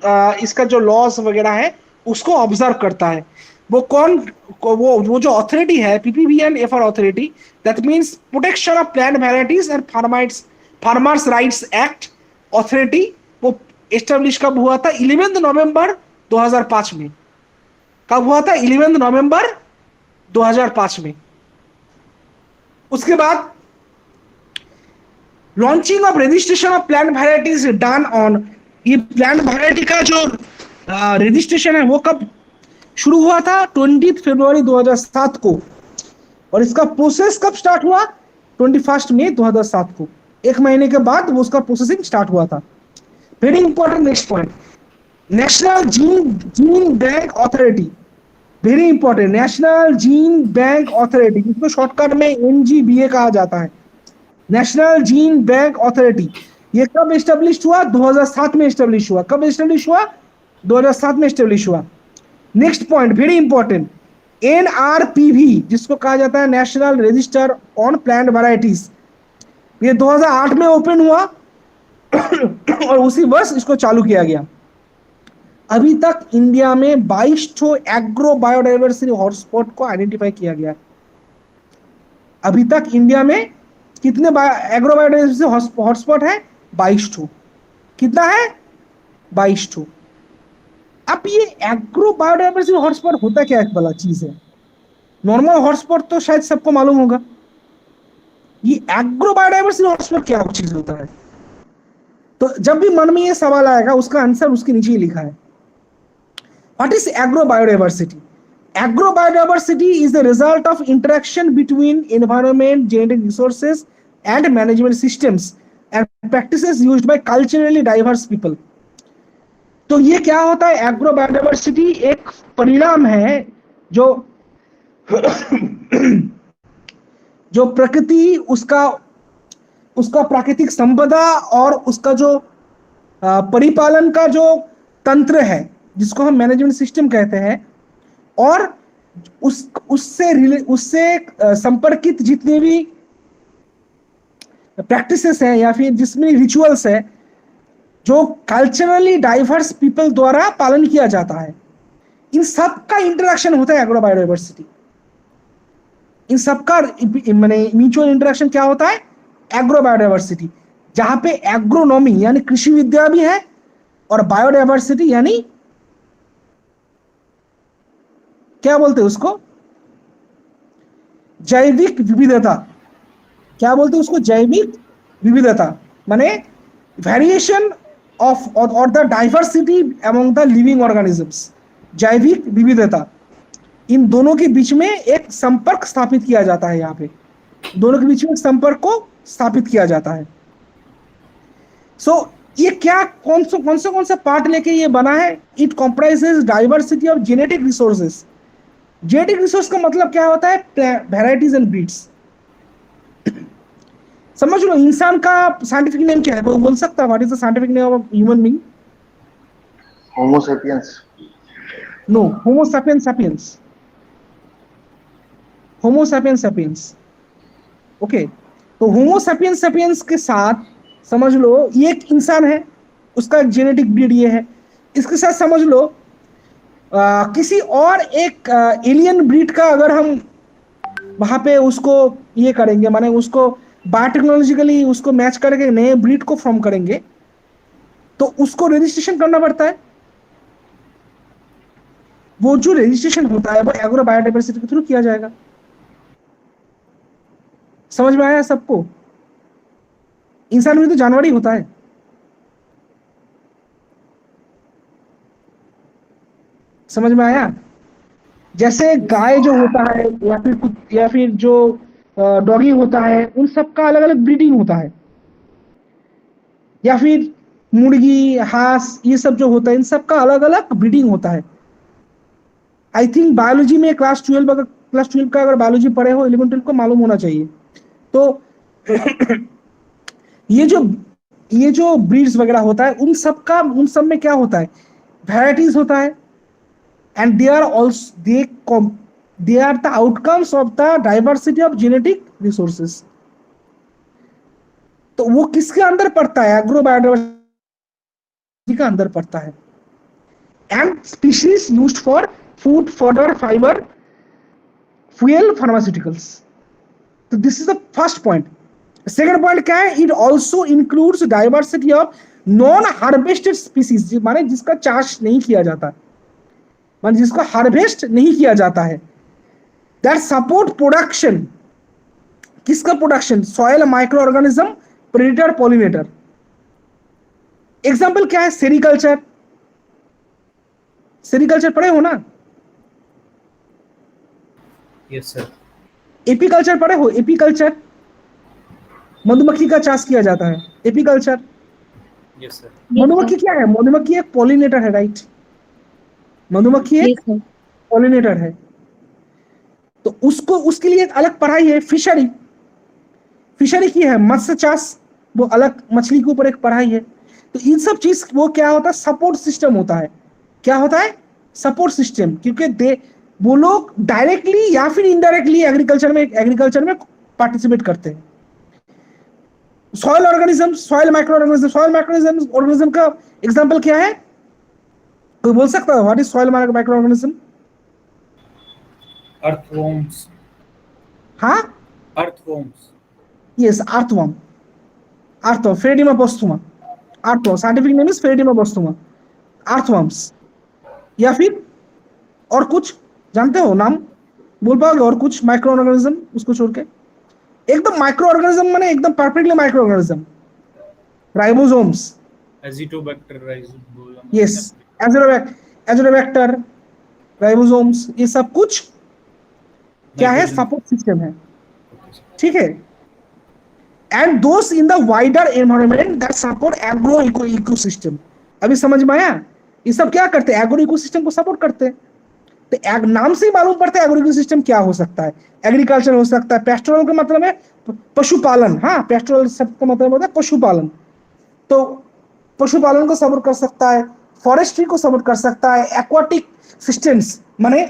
इसका जो लॉस वगैरह है उसको ऑब्जर्व करता है. वो कौन? वो जो अथॉरिटी है, PPV and FR authority, that means protection of plant varieties and farmers rights act authority. वो एस्टैब्लिश कब हुआ था? 11 नवंबर 2005 में. कब हुआ था? 11 नवंबर 2005 में. उसके बाद launching of registration of plant varieties done on. ये प्लांट वैरायटी का जो रजिस्ट्रेशन है वो कब शुरू हुआ था? 20 फरवरी 2007 को. और इसका प्रोसेस कब स्टार्ट हुआ? 21 मई 2007 को. एक महीने के बाद वो उसका प्रोसेसिंग स्टार्ट हुआ था. Very important next point, national gene bank authority. Very important, national gene bank authority, जिसको शॉर्टकट में एनजीबीए कहा जाता है. नेशनल जीन बैंक अथॉरिटी ये कब एस्टेब्लिश हुआ? 2007 में एस्टेब्लिश हुआ. कब एस्टेब्लिश हुआ? 2007 में एस्टेब्लिश हुआ. नेक्स्ट पॉइंट वेरी इंपॉर्टेंट, एनआरपीवी, जिसको कहा जाता है national register on plant varieties, ये 2008 में ओपन हुआ और उसी वर्ष इसको चालू किया गया. अभी तक इंडिया में 22 एग्रो बायोडाइवर्सिटी हॉटस्पॉट को आइडेंटिफाई किया गया. अभी तक इंडिया में कितने एग्रो बायोडाइवर्सिटी हॉटस्पॉट है? 22. कितना है? 22. अब ये एग्रो बायोडाइवर्सिटी हॉटस्पॉट होता क्या एक भला चीज है? नॉर्मल हॉटस्पॉट तो शायद सबको मालूम होगा. ये एग्रो बायोडाइवर्सिटी हॉटस्पॉट क्या चीज होता है? तो जब भी मन में ये सवाल आएगा, उसका आंसर उसके नीचे ही लिखा है. What is agro biodiversity? Agro biodiversity is the result of interaction between environment, genetic resources and management systems and practices used by culturally diverse people. तो ये क्या होता है? एग्रो बायोडाइवर्सिटी एक परिणाम है जो जो प्रकृति, उसका प्राकृतिक संपदा और उसका जो परिपालन का जो तंत्र है, जिसको हम मैनेजमेंट सिस्टम कहते हैं, और उससे संपर्कित जितने भी प्रैक्टिसेस हैं या फिर जिसमें रिचुअल्स है, जो कल्चरली डाइवर्स पीपल द्वारा पालन किया जाता है, इन सब का इंटरेक्शन होता है एग्रो बायोडाइवर्सिटी. इन सब का माने म्यूचुअल इंटरेक्शन क्या होता है? एग्रो बायोडाइवर्सिटी, जहां पे एग्रोनॉमी यानी कृषि विद्या भी है और बायोडाइवर्सिटी यानी क्या बोलते हैं उसको? जैविक विविधता. क्या बोलते हैं उसको? जैविक विविधता. माने वेरिएशन ऑफ और the diversity among the living organisms, जैविक विविधता, इन दोनों के बीच में एक संपर्क स्थापित किया जाता है। यहाँ पे दोनों के बीच में संपर्क को स्थापित किया जाता है। सो ये क्या कौन सा पार्ट लेके ये बना है? It comprises diversity of genetic resources. Genetic resource का मतलब क्या होता है? Varieties and breeds. समझ लो, इंसान का साइंटिफिक नेम क्या है? वो बोल सकता है? What is the scientific name of human being? Homo sapiens. No, homo sapiens sapiens. Homo sapiens sapiens. Okay, तो होमो सैपियंस सैपियंस के साथ समझ लो ये एक इंसान है, उसका जेनेटिक ब्रीड ये है। इसके साथ समझ लो किसी और एक एलियन ब्रीड का अगर हम वहां पे उसको ये करेंगे, माने उसको बायोटेक्नोलॉजिकली उसको मैच करके नए ब्रीड को फॉर्म करेंगे, तो उसको रजिस्ट्रेशन करना पड़ता है। वो जो रजिस्ट्रेशन होता है वो एग्रो बायोडाइवर्सिटी के थ्रू किया जाएगा। समझ में आया सबको? इंसान भी तो जानवर ही होता है। समझ में आया? जैसे गाय जो होता है या फिर जो डॉगी होता है, उन सबका अलग अलग ब्रीडिंग होता है। या फिर मुर्गी, हांस, ये सब जो होता है, इन सबका अलग अलग ब्रीडिंग होता है। आई थिंक बायोलॉजी में क्लास 12 का अगर बायोलॉजी पढ़े हो, 11 12 को मालूम होना चाहिए। तो ये जो ब्रीड्स वगैरह होता है, उन सब में क्या होता है? वैराइटीज होता है। And they are the outcomes of the diversity of genetic resources. तो वो किसके अंदर पड़ता है? एग्रो बायोडाइवर्सिटी का अंदर पड़ता है। And species used for food, fodder, fibre, fuel, pharmaceuticals. तो this is the first point. Second point क्या है? It also includes diversity of non harvested species, माने जिसका चाष नहीं किया जाता, माने जिसको हार्वेस्ट नहीं किया जाता है। That support production. किसका production? Soil micro organism, predator, pollinator. Example क्या है? सेरिकल्चर। सेरिकल्चर पढ़े हो ना? Yes sir. एपीकल्चर पढ़े हो? एपीकल्चर, मधुमक्खी का चाष किया जाता है। एपीकल्चर। Yes sir. मधुमक्खी क्या है? मधुमक्खी एक पॉलिनेटर है, राइट? मधुमक्खी एक पॉलिनेटर है। तो उसके लिए एक अलग पढ़ाई है, फिशरी। फिशरी की है मत्स्य चाष, वो अलग मछली के ऊपर एक पढ़ाई है। तो इन सब चीज वो क्या होता है? सपोर्ट सिस्टम होता है। क्या होता है? Support system. क्योंकि वो लोग डायरेक्टली या फिर इनडायरेक्टली एग्रीकल्चर में पार्टिसिपेट करते हैं। Soil organism, soil micro organism का एग्जांपल क्या है? कोई बोल सकता है? What is soil micro organism? Earthworms. हाँ, earthworms. yes, earthworm, Ferridima posthuma, earthworm, scientific name is Ferridima posthuma, earthworms। या फिर और कुछ जानते हो नाम? बोल पाओगे और कुछ माइक्रो ऑर्गेनिज्म उसको छोड़ के? एकदम माइक्रो ऑर्गेनिज्म माने एकदम perfectly micro organism. Ribosomes, Azotobacter, ribosome. Yes, Azotobacter, ribosomes, ये सब कुछ क्या है? सपोर्ट सिस्टम है। ठीक है? And those in the wider environment that support agro ecosystem. अभी समझ में आया? ये सब क्या करते हैं? एग्रो इकोसिस्टम को सपोर्ट करते हैं। तो नाम से ही मालूम पड़ता है एग्रो इकोसिस्टम क्या हो सकता है। एग्रीकल्चर हो सकता है, पेस्टोरल का मतलब है पशुपालन। हाँ, पेस्टोरल शब्द का मतलब होता है पशुपालन। तो पशुपालन को सपोर्ट कर सकता है, फॉरेस्ट्री को सपोर्ट कर सकता है, एक्वाटिक सिस्टम्स माने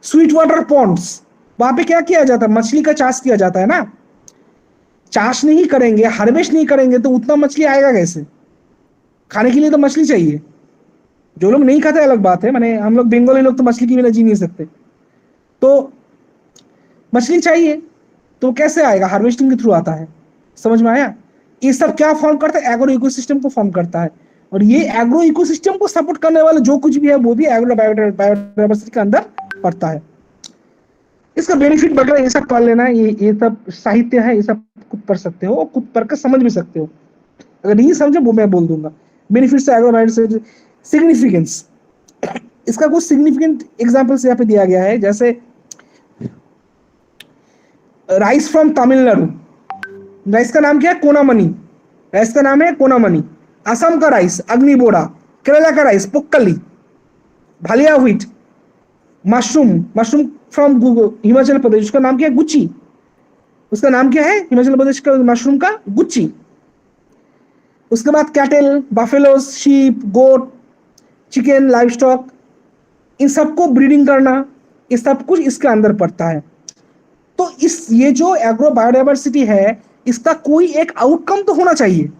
स्वीट वाटर पॉन्ड्स, वहां पे क्या किया जाता है? मछली का चाष किया जाता है ना। चाष नहीं करेंगे, हार्वेस्ट नहीं करेंगे तो उतना मछली आएगा कैसे? खाने के लिए तो मछली चाहिए। जो लोग नहीं खाते अलग बात है, माने हम लोग बंगाली लोग तो मछली के बिना जी नहीं सकते। तो मछली चाहिए, तो कैसे आएगा? हार्वेस्टिंग के थ्रू आता है। समझ में आया? ये सब क्या फॉर्म करता है? एग्रो इकोसिस्टम को फॉर्म करता है। और ये एग्रो इकोसिस्टम को सपोर्ट करने वाले जो कुछ भी है वो भी एग्रो बायोडाइवर्सिटी के अंदर पड़ता है। इसका बेनिफिट वगैरह ये सब पढ़ लेना, ये सब साहित्य है, ये सब खुद पढ़ सकते हो और खुद पढ़ कर समझ भी सकते हो। अगर नहीं समझे वो मैं बोल दूंगा। बेनिफिट्स एग्रोबायोडाइवर्सिटी सिग्निफिकेंस, इसका कुछ सिग्निफिकेंट एग्जांपल्स यहाँ पे दिया गया है, जैसे राइस फ्रॉम तमिलनाडु, राइस का नाम क्या है? कोनामनी, राइस का नाम है कोनामनी। असम का राइस अग्निबोरा, केरला का rice Pokkali, Bhalia wheat, mushroom, mushroom from Himachal Pradesh, उसका नाम क्या है? गुच्ची, उसका नाम क्या है हिमाचल प्रदेश का मशरूम का? गुच्ची। उसके बाद कैटल, बफेलोज, शीप, गोट, चिकन, लाइव स्टॉक, इन सबको ब्रीडिंग करना, ये सब कुछ इसके अंदर पड़ता है। तो ये जो एग्रो बायोडाइवर्सिटी है, इसका कोई एक आउटकम तो होना चाहिए।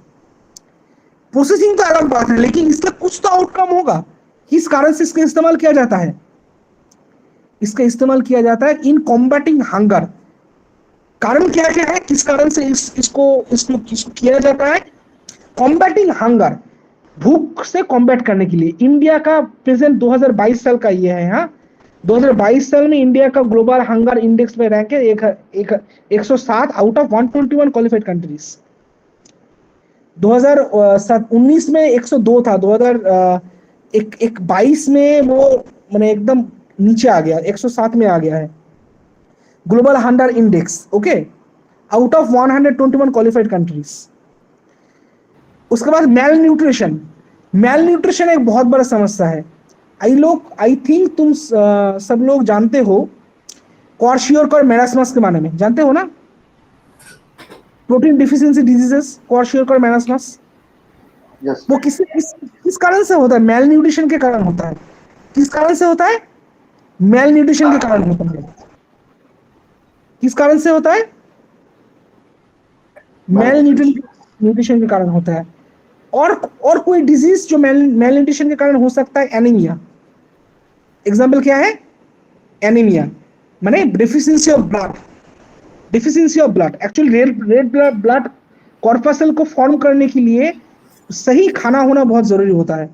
प्रोसेसिंग तो अलग बात है, लेकिन इसका कुछ तो आउटकम होगा। किस कारण से इसका इस्तेमाल किया जाता है? इसका इस्तेमाल किया जाता है इन कॉम्बैटिंग हंगर। कारण क्या क्या है, किस कारण से इसको किया जाता है? कॉम्बैटिंग हंगर, भूख से कॉम्बैट करने के लिए। इंडिया का प्रेजेंट 2022 साल का ये है। हाँ, 2022 साल में इंडिया का ग्लोबल हंगर इंडेक्स में रैंक है 107 आउट ऑफ 121 क्वालिफाइड कंट्रीज। 2019 में 102 था, 2022 में वो मैंने एकदम न्नीचे आ गया, 107 में आ गया है global hunger index. Okay, out of 121 qualified countries. उसके बाद मेल न्यूट्रिशन, मेल न्यूट्रिशन एक बहुत बड़ा समस्या है। आई थिंक तुम सब लोग जानते हो क्वार्शियोर्क और मेरास्मस के बारे में, जानते हो ना? प्रोटीन डिफिशियंसी डिजीजेस, क्वार्शियोर्क और मेरास्मस, Yes. वो किस कारण से होता है? मेल न्यूट्रिशन के कारण होता है। किस कारण से होता है? मेल न्यूट्रिशन के कारण होता है। किस कारण से होता है? मेल न्यूट्रिशन के कारण होता है। और कोई डिजीज जो मेल न्यूट्रिशन के कारण हो सकता है? एनीमिया। एग्जाम्पल क्या है? एनीमिया माने deficiency of blood. Deficiency of blood, actually red blood corpuscle को फॉर्म करने के लिए सही खाना होना बहुत जरूरी होता है।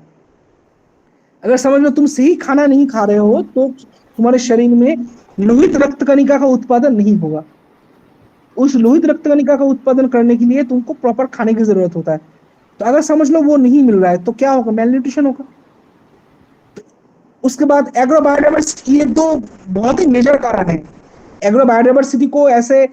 अगर समझ लो तुम सही खाना नहीं खा रहे हो तो तुम्हारे शरीर में लोहित रक्त कणिका का उत्पादन नहीं होगा। उस लोहित रक्त कणिका का उत्पादन करने के लिए तुमको प्रॉपर खाने की जरूरत होता है। तो अगर समझ लो वो नहीं मिल रहा है तो क्या होगा? मेल न्यूट्रिशन होगा। उसके बाद एग्रो बायोडाइवर्सिटी, ये दो बहुत ही मेजर कारण है। एग्रो बायोडाइवर्सिटी को ऐसे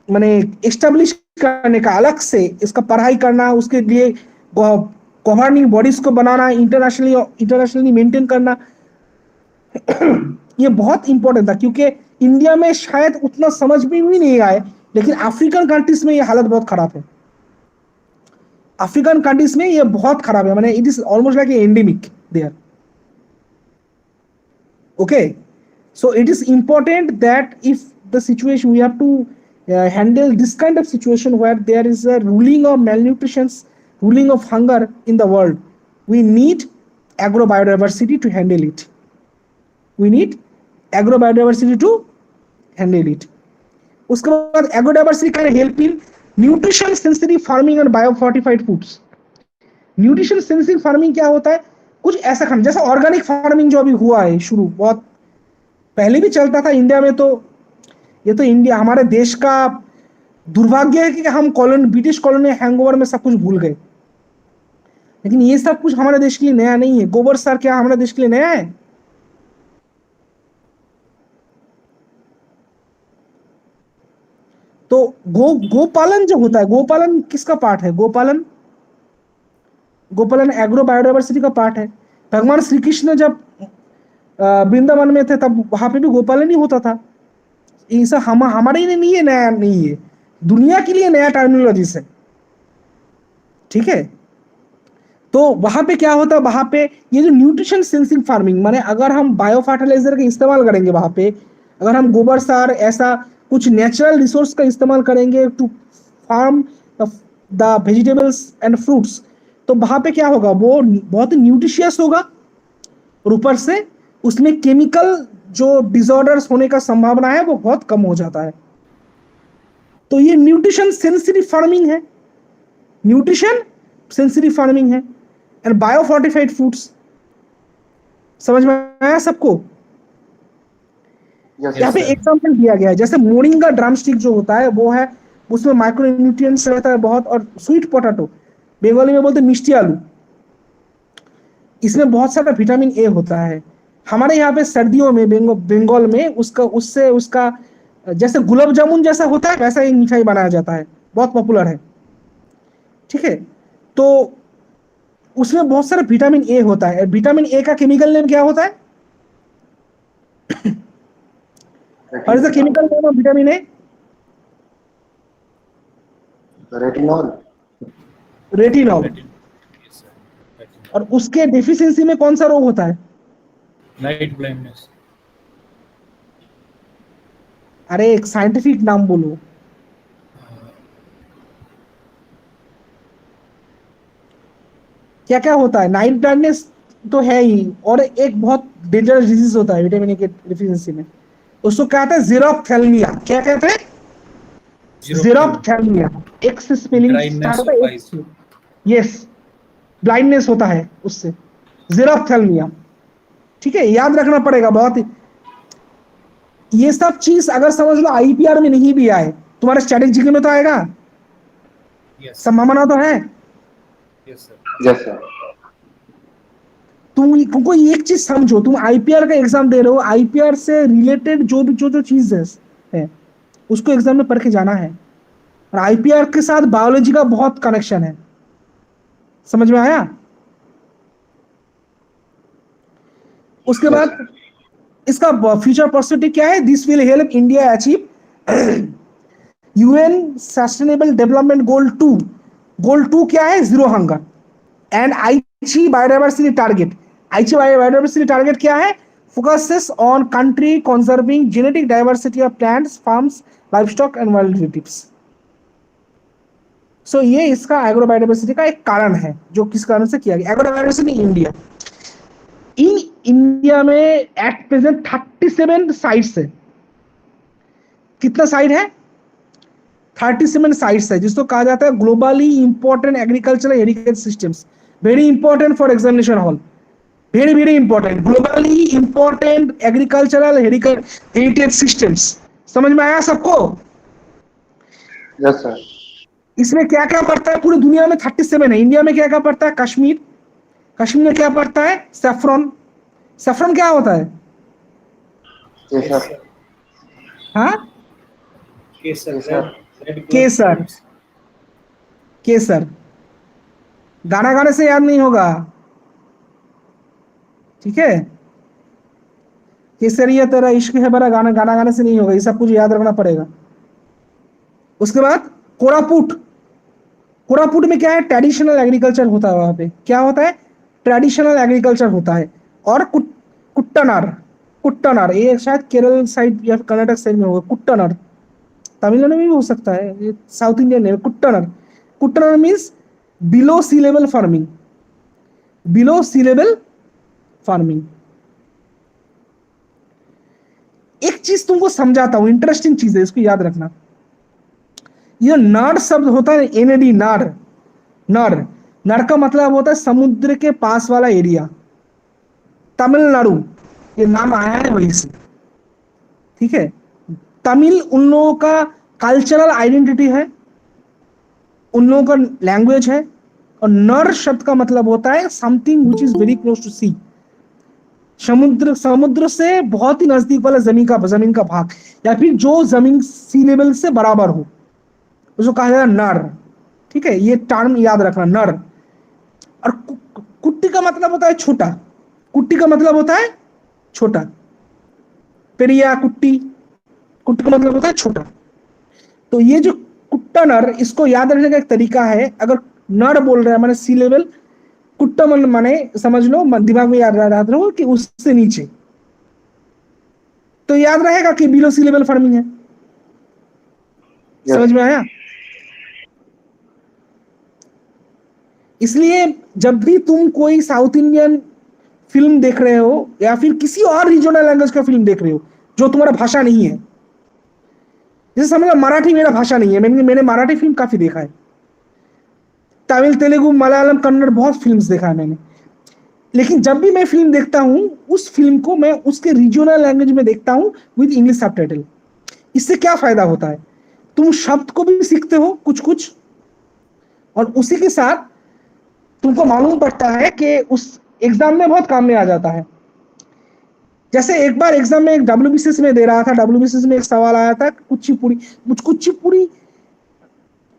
माने एस्टेब्लिश करने का, अलग से इसका पढ़ाई करना, उसके लिए गवर्निंग बॉडीज को बनाना, इंटरनेशनली मेंटेन करना, ये बहुत इंपॉर्टेंट था। क्योंकि इंडिया में शायद उतना समझ में भी नहीं आए, लेकिन अफ्रीकन कंट्रीज में ये हालत बहुत खराब है। अफ्रीकन कंट्रीज में ये बहुत खराब है, माने it is almost like endemic there. Okay, so it is important that if the situation, we have to handle this kind of situation where there is a ruling of malnutrition, ruling of hunger in the world, we need agrobiodiversity to handle it. We need agrobiodiversity to handle it. उसके बाद agrobiodiversity can help in nutrition sensitive farming and biofortified foods. Nutrition sensitive farming क्या होता है? कुछ ऐसा खाना, जैसा organic farming जो अभी हुआ है शुरू, बहुत पहले भी चलता था इंडिया में। तो ये तो इंडिया, हमारे देश का दुर्भाग्य है कि हम ब्रिटिश कॉलोनी हैंगओवर में सब कुछ भूल गए। लेकिन ये सब कुछ हमारे देश के लिए नया नहीं है। गोबर सार क्या हमारे देश के लिए नया है? तो गोपालन जो होता है, गोपालन किसका पार्ट है? गोपालन एग्रो बायोडाइवर्सिटी का पार्ट है। भगवान श्री कृष्ण जब वृंदावन में थे तब वहां पे भी गोपालन ही होता था। ऐसा हमारे लिए नहीं है, नया नहीं है, दुनिया के लिए नया टर्मिनोलॉजी से। ठीक है, तो वहां पे क्या होता है? वहां पे ये जो न्यूट्रिशन सेंसिंग फार्मिंग, माने अगर हम बायो फर्टिलाइजर का इस्तेमाल करेंगे वहां पे, अगर हम गोबर सार ऐसा कुछ नेचुरल रिसोर्स का इस्तेमाल करेंगे to farm the vegetables and fruits, तो वहां पे क्या होगा? वो बहुत न्यूट्रिशियस होगा और ऊपर से उसमें केमिकल जो डिसऑर्डर्स होने का संभावना है वो बहुत कम हो जाता है। तो ये न्यूट्रिशन सेंसिटिव फार्मिंग है, न्यूट्रिशन सेंसिटिव फार्मिंग है। एंड बायोफोर्टिफाइड फूड्स, समझ में आया सबको? Yes. यहाँ पे sir. एग्जांपल दिया गया है, जैसे मोरिंगा ड्रमस्टिक जो होता है वो है उसमें माइक्रो न्यूट्रिएंट्स रहता है बहुत, और स्वीट पोटैटो, बंगाली में बोलते हैं मिष्टी आलू, इसमें बहुत सारा विटामिन ए होता है। हमारे यहाँ पे सर्दियों में बंगाल में उसका जैसे गुलाब जामुन जैसा होता है वैसा एक मिठाई बनाया जाता है, बहुत पॉपुलर है, ठीक है। तो उसमें बहुत सारा विटामिन ए होता है। विटामिन ए का केमिकल नेम क्या होता है? और is the chemical name of vitamin A? Retinol. Retinol. Yes, sir. Retinol. और उसके डेफिशिएंसी में कौन सा रोग होता है? Night blindness. अरे एक साइंटिफिक नाम बोलो। क्या क्या होता है? नाइट ब्लाइंडनेस तो है ही, और एक बहुत डेंजरस डिजीज होता है विटामिन ए के डेफिशिएंसी में, उसको कहते हैं जीरोफ्थैल्मिया। क्या कहते हैं? जीरोफ्थैल्मिया। एक से स्पेलिंग Dryness स्टार्ट of होता है, eyes. यस, ब्लाइंडनेस होता है उससे, जीरोफ्थैल्मिया, ठीक है, याद रखना पड़ेगा बहुत ही। ये सब चीज अगर समझ लो आईपीआर में नहीं भी आए, तुम्हारे स्ट्रेटेजी में तो आएगा, Yes. संभावना तो है। Yes, sir. Yes sir. तुमको एक चीज समझो, तुम आईपीआर का एग्जाम दे रहे हो, आईपीआर से रिलेटेड जो चीज है उसको एग्जाम में पढ़ के जाना है। और आईपीआर के साथ बायोलॉजी का बहुत कनेक्शन है, समझ में आया? उसके बाद इसका फ्यूचर पर्सपेक्टिव क्या है? This will help India achieve UN sustainable development goal 2। Goal 2 क्या है? Zero hunger and Aichi biodiversity target. Aichi biodiversity target क्या है? Focuses on country conserving genetic diversity of plants, farms, livestock and wild relatives. So ये इसका agro biodiversity का एक कारण है, जो किस कारण से किया गया। Agro biodiversity India, in India में एट प्रेजेंट 37 साइट्स है। कितना साइट है? 37 साइट्स है, जिसको कहा जाता है globally important agricultural heritage systems. Very important for examination hall, very very important, globally important agricultural heritage systems. समझ में आया सबको? Yes sir. इसमें क्या क्या पड़ता है? पूरी दुनिया में 37 है, इंडिया में क्या क्या पड़ता है? कश्मीर, कश्मीर में क्या पड़ता है? सेफ्रॉन। सेफ्रॉन क्या होता है? केसर। हाँ, केसर. केसर. Red color केसर। fruits. केसर गाना गाने से याद नहीं होगा, ठीक है? केसरिया तेरा इश्क है बड़ा, गाना गाना गाने से नहीं होगा, ये सब कुछ याद रखना पड़ेगा। उसके बाद कोरापुट। कोरापुट में क्या है? ट्रेडिशनल एग्रीकल्चर होता है, वहां पे क्या होता है? ट्रेडिशनल एग्रीकल्चर होता है। और कुट्टनार, कुट्टनार ये शायद केरल साइड या कर्नाटक साइड में होगा। कुट्टनार तमिलनाडु में भी हो सकता है, ये साउथ इंडियन है। कुट्टनार, कुट्टनार मीन्स बिलो सी लेवल फार्मिंग, बिलो सी लेवल फार्मिंग। एक चीज तुमको समझाता हूं, इंटरेस्टिंग चीज है, इसको याद रखना। ये नाड़ शब्द होता है, एनएडी, नाड़। नाड़, नाड़ का मतलब होता है समुद्र के पास वाला एरिया। तमिलनाडु ये नाम आया है वहीं से, ठीक है? तमिल उन लोगों का कल्चरल आइडेंटिटी है, उन लोगों का लैंग्वेज है। और नर शब्द का मतलब होता है something which is very close to sea, समुद्र से बहुत ही नजदीक वाला जमीन का भाग, या फिर जो जमीन सी लेवल से बराबर हो, उसको कहा जाता है नर, ठीक है? ये टर्म याद रखना, नर। और कुट्टी का मतलब होता है छोटा, कुट्टी का मतलब होता है छोटा, पेरिया कुट्टी, कुट्टी का मतलब होता है छोटा। तो ये जो कुट्टा नर, इसको याद रखने का एक तरीका है, अगर नर बोल रहा है माने सी लेवल, कुट्टा मन माने समझ लो, दिमाग में याद रहो कि उससे नीचे, तो याद रहेगा कि बिलो सी लेवल फार्मिंग है। समझ में आया? इसलिए जब भी तुम कोई साउथ इंडियन फिल्म देख रहे हो या फिर किसी और रीजनल लैंग्वेज का फिल्म देख रहे हो जो तुम्हारा भाषा नहीं है, जैसे समझ लो मराठी मेरा भाषा नहीं है, मैंने मराठी फिल्म काफी देखा है, तमिल, तेलुगु, मलयालम, कन्नड़ बहुत फिल्म्स देखा है मैंने। लेकिन जब भी मैं फिल्म देखता हूं, उस फिल्म को मैं उसके रीजनल लैंग्वेज में देखता हूं विद इंग्लिश सबटाइटल। इससे क्या फायदा होता है? तुम शब्द को भी सीखते हो कुछ कुछ, और उसी के साथ तुमको मालूम पड़ता है कि उस एग्जाम में बहुत काम में आ जाता है। जैसे एक बार एग्जाम में एक डब्ल्यूबीसीएस में दे रहा था, डब्ल्यूबीसीएस में एक सवाल आया था कुचिपुड़ी। कुचिपुड़ी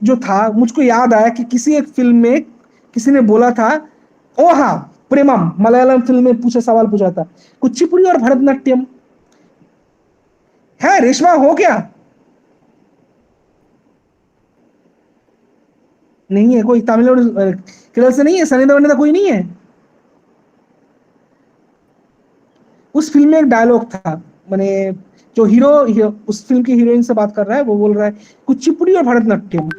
जो था, मुझको याद आया कि किसी एक फिल्म में किसी ने बोला था, ओ हाँ प्रेमम, मलयालम फिल्म में सवाल पूछा था, कुचिपुड़ी और भरतनाट्यम है रेशमा हो क्या? नहीं है कोई? तमिलनाडु केरल से नहीं है? सनी देओल कोई नहीं है? उस फिल्म में एक डायलॉग था, मैंने जो हीरो उस फिल्म की हीरोइन से बात कर रहा है, वो बोल रहा है कुचिपुड़ी और भरतनाट्यम।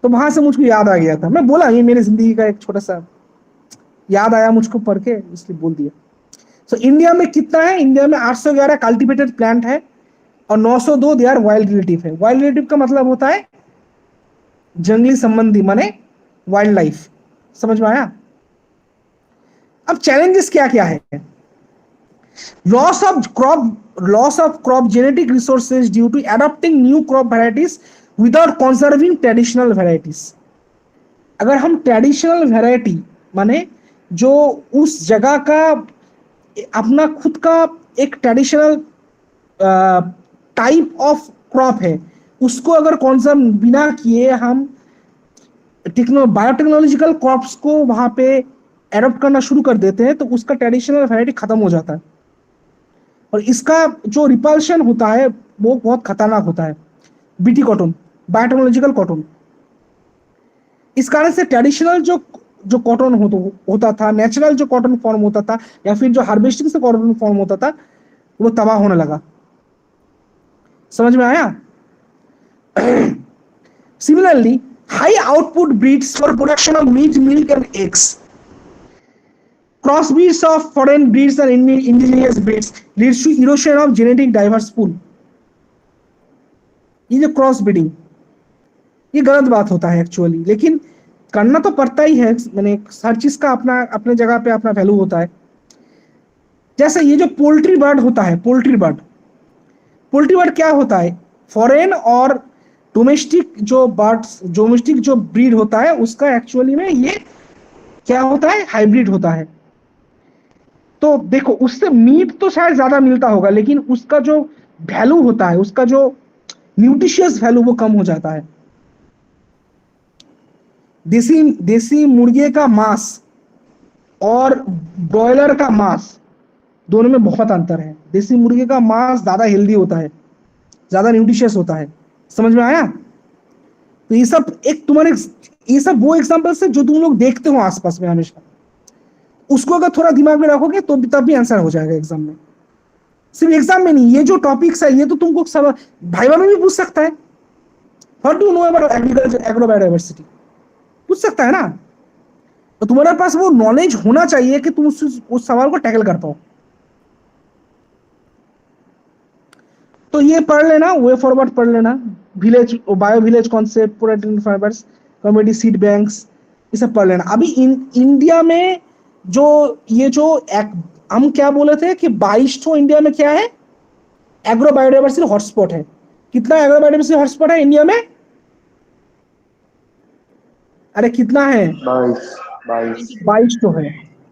तो वहां से मुझको याद आ गया था, मैं बोला ये मेरी जिंदगी का एक छोटा सा याद आया मुझको पढ़ के, इसलिए बोल दिया। सो इंडिया में कितना है? इंडिया में 811 कल्टिवेटेड प्लांट है और 902 दे आर वाइल्ड रिलेटिव है। वाइल्ड रिलेटिव का मतलब होता है जंगली संबंधी, माने वाइल्ड लाइफ। समझ में आया? अब चैलेंजेस क्या क्या है? Loss of crop genetic resources due to adopting new crop varieties without conserving traditional varieties. अगर हम ट्रेडिशनल वेराइटी माने जो उस जगह का अपना खुद का एक ट्रेडिशनल टाइप ऑफ क्रॉप है, उसको अगर कॉन्जर्व बिना किए हम बायोटेक्नोलॉजिकल क्रॉप्स को वहां पे एडॉप्ट करना शुरू कर देते हैं, तो उसका ट्रेडिशनल वैरायटी खत्म हो जाता है और इसका जो रिपल्शन होता है वो बहुत खतरनाक होता है। बीटी कॉटन, बायोटेक्नोलॉजिकल कॉटन, इस कारण से ट्रेडिशनल जो कॉटन होता था, नेचुरल जो कॉटन फॉर्म होता था या फिर जो हार्वेस्टिंग से कॉटन फॉर्म होता था, वो तबाह होने लगा। समझ में आया? Similarly high output breeds for production of meat, milk and eggs. Crossbreeds of foreign breeds and indigenous breeds leads to erosion of genetic diverse pool. ये जो क्रॉस ब्रीडिंग, ये गलत बात होता है एक्चुअली, लेकिन करना तो पड़ता ही है। मैंने हर चीज का अपने जगह पे अपना वैल्यू होता है। जैसे ये जो पोल्ट्री बर्ड होता है, पोल्ट्री बर्ड क्या होता है? फॉरेन और डोमेस्टिक जो ब्रीड होता है उसका एक्चुअली में ये क्या होता है? हाइब्रिड होता है। तो देखो उससे मीट तो शायद ज्यादा मिलता होगा, लेकिन उसका जो वैल्यू होता है, उसका जो न्यूट्रिशियस वैल्यू वो कम हो जाता है। देसी मुर्गे का मांस और ब्रॉयलर का मांस दोनों में बहुत अंतर है। देसी मुर्गे का मांस ज्यादा हेल्दी होता है, ज्यादा न्यूट्रिशियस होता है। समझ में आया? तो ये सब वो एग्जांपल्स है जो तुम लोग देखते हो आसपास में हमेशा, उसको अगर थोड़ा दिमाग में रखोगे तो तब भी आंसर हो जाएगा एग्जाम में। सिर्फ एग्जाम में नहीं, ये जो टॉपिक्स है ये तो तुमको सब भाइवा में भी पूछ सकता है। What do you know about agriculture agrobiodiversity? पूछ सकता है ना। तो तुम्हारे पास वो नॉलेज होना चाहिए कि तुम उस सवाल को टैकल कर पाओ। तो ये पढ़ लेना, वे फॉरवर्ड पढ़ लेना, village bio village concept, productive fibres, community seed banks, ये सब पढ़ लेना। अभी इंडिया में हम क्या बोले थे कि 22 इंडिया में क्या है? एग्रो बायोडायवर्सिटी हॉटस्पॉट है। कितना एग्रो बायोडायवर्सिटी हॉटस्पॉट है इंडिया में? अरे कितना है? 22 तो है।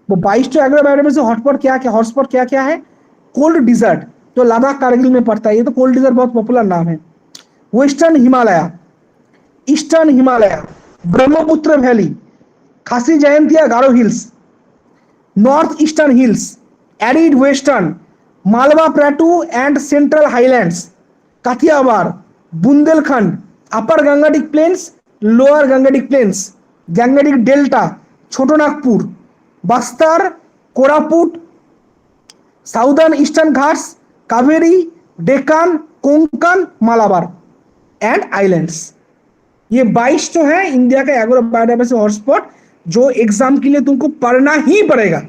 वो 22 एग्रो बायोडायवर्सिटी हॉटस्पॉट क्या है? कोल्ड डिजर्ट, जो लद्दाख कारगिल में पड़ता है, ये तो कोल्ड डिजर्ट बहुत पॉपुलर नाम है। Western Himalaya, eastern Himalaya, Brahmaputra valley, Khasi Jaintia Garo hills, north eastern hills, arid western, Malwa plateau and central highlands, Kathiawar, Bundelkhand, upper Gangetic plains, lower Gangetic plains, Gangetic delta, Chota Nagpur, Bastar, Koraput, southern eastern ghats, Kaveri, Deccan, Konkan, Malabar and islands. ये 22 जो है इंडिया का एग्रो बायोडायवर्सिटी हॉटस्पॉट, जो exam के लिए तुमको पढ़ना ही पड़ेगा।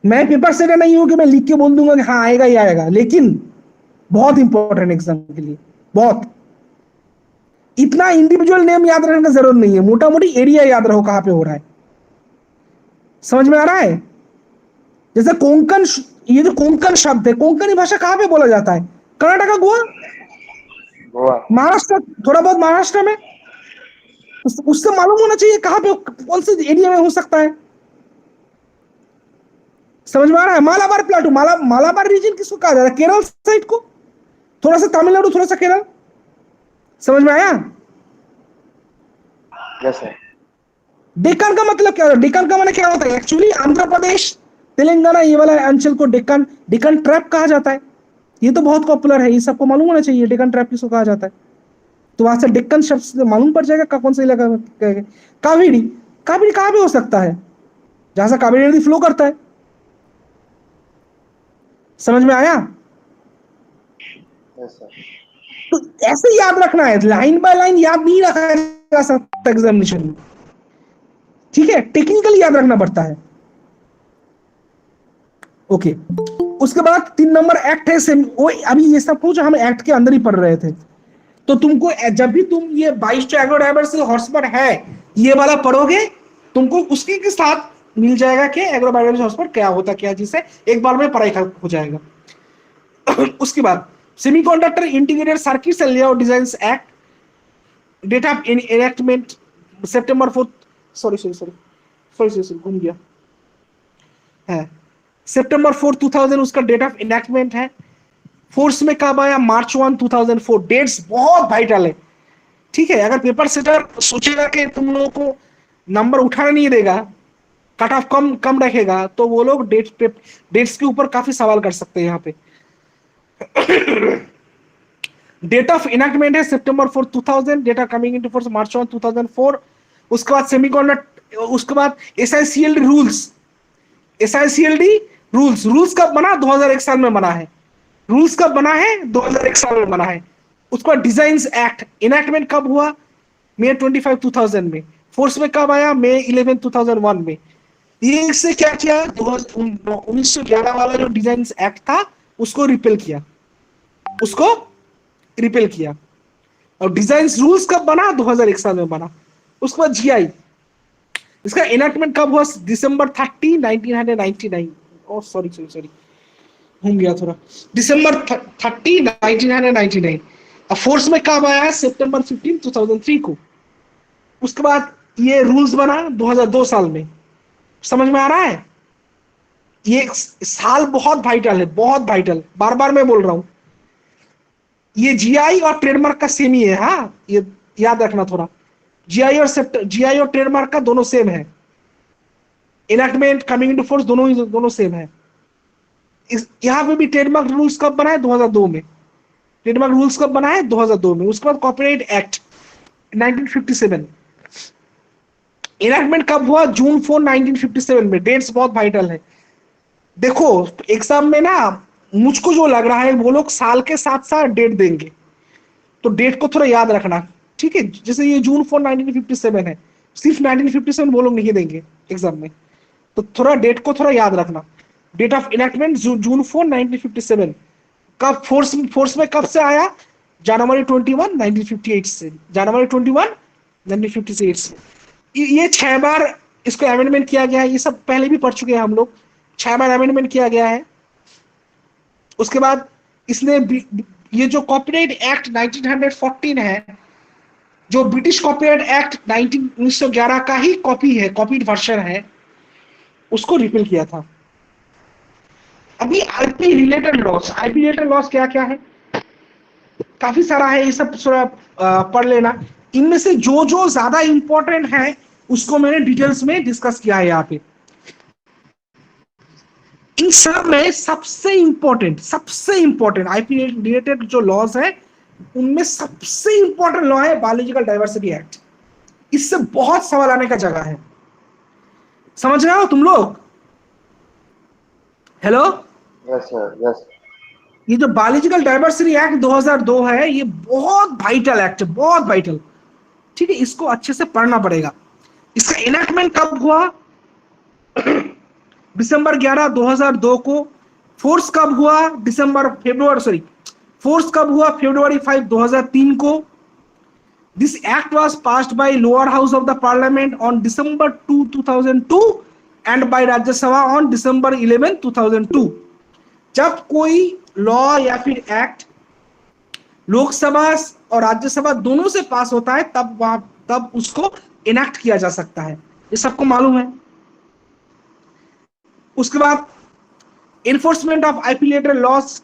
मैं पेपर सेटर नहीं हूं कि मैं लिख के बोल दूंगा कि हाँ आएगा ही आएगा, लेकिन बहुत इंपॉर्टेंट एग्जाम के लिए, बहुत। इतना इंडिविजुअल नेम याद रखने की जरूरत नहीं है, मोटा मोटी एरिया याद रहो कहां पे हो रहा है। समझ में आ रहा है? जैसे कोंकण ये जो कोंकण शब्द है, कोंकणी भाषा कहाँ पे बोला जाता है? कर्नाटका, गोवा, गोवा, महाराष्ट्र, थोड़ा बहुत महाराष्ट्र में। उससे मालूम होना चाहिए कहाँ पे, कौन से एरिया में हो सकता है। समझ में आ रहा है? मालाबार प्लाटू, मालाबार रीजन किसको कहा जाता है? केरल साइड को, थोड़ा सा तमिलनाडु, थोड़ा सा केरल। समझ में आया? Yes sir. डेक्कन का मतलब क्या होता है? डेक्कन का मतलब क्या होता है? एक्चुअली आंध्र प्रदेश, तेलंगाना, ये वाला अंचल को डेक्कन ट्रैप कहा जाता है। ये तो बहुत पॉपुलर है, ये सबको मालूम होना चाहिए डेक्कन ट्रैप किसको कहा जाता है। तो वहां से डेक्कन शब्द से मालूम पड़ जाएगा कौन सा इलाका। कावेरी, कावेरी कहाँ पे हो सकता है? जहां से कावेरी नदी फ्लो करता है। समझ में आया? Yes sir. तो ऐसे याद रखना है, लाइन बाय लाइन याद नहीं रखा जा सकता एग्जामिनेशन में, ठीक है? टेक्निकली याद रखना पड़ता है। ओके, उसके बाद 3 नंबर एक्ट है। वो अभी ये सब कुछ हम एक्ट के अंदर ही पढ़ रहे थे, तो तुमको जब भी तुम ये 22 एग्रोडाइवर्सिटी हॉर्स पावर है ये वाला पढ़ोगे, तुमको उसके के साथ मिल जाएगा कि एग्रोबायोडाइवर्सिटी हॉर्स पावर क्या होता, क्या चीज है, एक बार में पढ़ाई हो जाएगा। उसके बाद semiconductor integrated circuits and layout designs act, date of enactment September 4, sorry घूम गया है, सितंबर 4 2000 उसका डेट ऑफ इनैक्टमेंट है। फोर्स में कब आया? मार्च 1 2004। डेट्स बहुत वाइटल है, ठीक है? अगर पेपर सेटर सोचेगा कि तुम लोगों को नंबर उठाना नहीं देगा, कट ऑफ कम रखेगा, तो वो लोग डेट्स के ऊपर काफी सवाल कर सकते हैं यहाँ पे। डेट ऑफ इनैक्टमेंट है सितंबर 4 2000, date of coming into force March 1 2004। उसके बाद सेमीकंडक्टर, उसके बाद एसआईसीएलडी रूल्स, एसआईसीएलडी रूल्स कब बना? 2001 साल में बना है। रूल्स कब बना है? 2001 साल में बना है। उसके बाद डिजाइन्स एक्ट, इनैक्टमेंट कब हुआ? मई 25 2000 में। फोर्स में कब आया? मई 11 2001 में। ये इससे क्या किया? 1911 वाला जो डिजाइन्स एक्ट था उसको रिपेल किया, और डिजाइन्स रूल्स कब बना? 2001 साल में बना। उसके बाद जीआई, इसका इनैक्टमेंट कब हुआ? दिसंबर 30 1999। ओह सॉरी घूम गया थोड़ा। दिसंबर 30 1999। अब फोर्स में कब आया? सितंबर 15 2003 को। उसके बाद ये रूल्स बना 2002 साल में। समझ में आ रहा है? ये साल बहुत वाइटल है, बहुत वाइटल, बार बार मैं बोल रहा हूं। ये जीआई और ट्रेडमार्क का सेम ही है, हाँ, ये याद रखना थोड़ा। जीआई और ट्रेडमार्क का दोनों सेम है। इनैक्टमेंट, कमिंग इनटू फोर्स दोनों सेम है। यहां पे भी ट्रेडमार्क रूल्स कब बना है? 2002 में। ट्रेडमार्क रूल्स कब बना है? 2002 में। उसके बाद कॉपीराइट एक्ट 1957। इनैक्टमेंट कब हुआ? जून 4 1957 में। डेट्स बहुत वाइटल है। देखो एग्जाम में ना मुझको जो लग रहा है वो लोग साल के साथ साथ डेट देंगे, तो डेट को थोड़ा याद रखना, ठीक है? जैसे ये जून 4 1957 है, सिर्फ 1957 वो लोग नहीं देंगे एग्जाम में, तो थोड़ा डेट को थोड़ा याद रखना। डेट ऑफ इनैक्टमेंट जून 4 1957। कब फोर्स में कब से आया? जनवरी 21 1958 से। जनवरी 21 1958 से। ये 6 बार इसको अमेंडमेंट किया गया है। ये सब पहले भी पढ़ चुके हैं हम लोग। 6 बार अमेंडमेंट किया गया है। उसके बाद इसने ये जो कॉपीराइट एक्ट 1914 है, जो ब्रिटिश कॉपीराइट एक्ट 1911 का ही कॉपी है, कॉपीड वर्जन है, उसको रिपील किया था। अभी आईपी रिलेटेड लॉस क्या क्या है? काफी सारा है, ये सब थोड़ा पढ़ लेना। इनमें से जो जो ज्यादा इंपॉर्टेंट है उसको मैंने डिटेल्स में डिस्कस किया है यहाँ पे। इन सब में सबसे इंपॉर्टेंट आईपी रिलेटेड जो लॉज है उनमें सबसे इंपॉर्टेंट लॉ है बायोलॉजिकल डाइवर्सिटी एक्ट। इससे बहुत सवाल आने का जगह है। समझ रहे हो तुम लोग? हेलो? Yes sir, yes. ये जो बायोलॉजिकल डाइवर्सिटी एक्ट 2002 है, ये बहुत वाइटल एक्ट है, बहुत वाइटल, ठीक है? इसको अच्छे से पढ़ना पड़ेगा। इसका इनैक्टमेंट कब हुआ? दिसंबर 11 2002 को। फोर्स कब हुआ? फोर्स कब हुआ? फरवरी 5 2003 को। This act was passed by lower house of the parliament on December 2 2002 and by Rajya Sabha on December 11 2002। जब कोई लॉ या फिर एक्ट लोकसभा और राज्यसभा दोनों से पास होता है तब उसको इनैक्ट किया जा सकता है, ये सबको मालूम है। उसके बाद enforcement of IP related loss,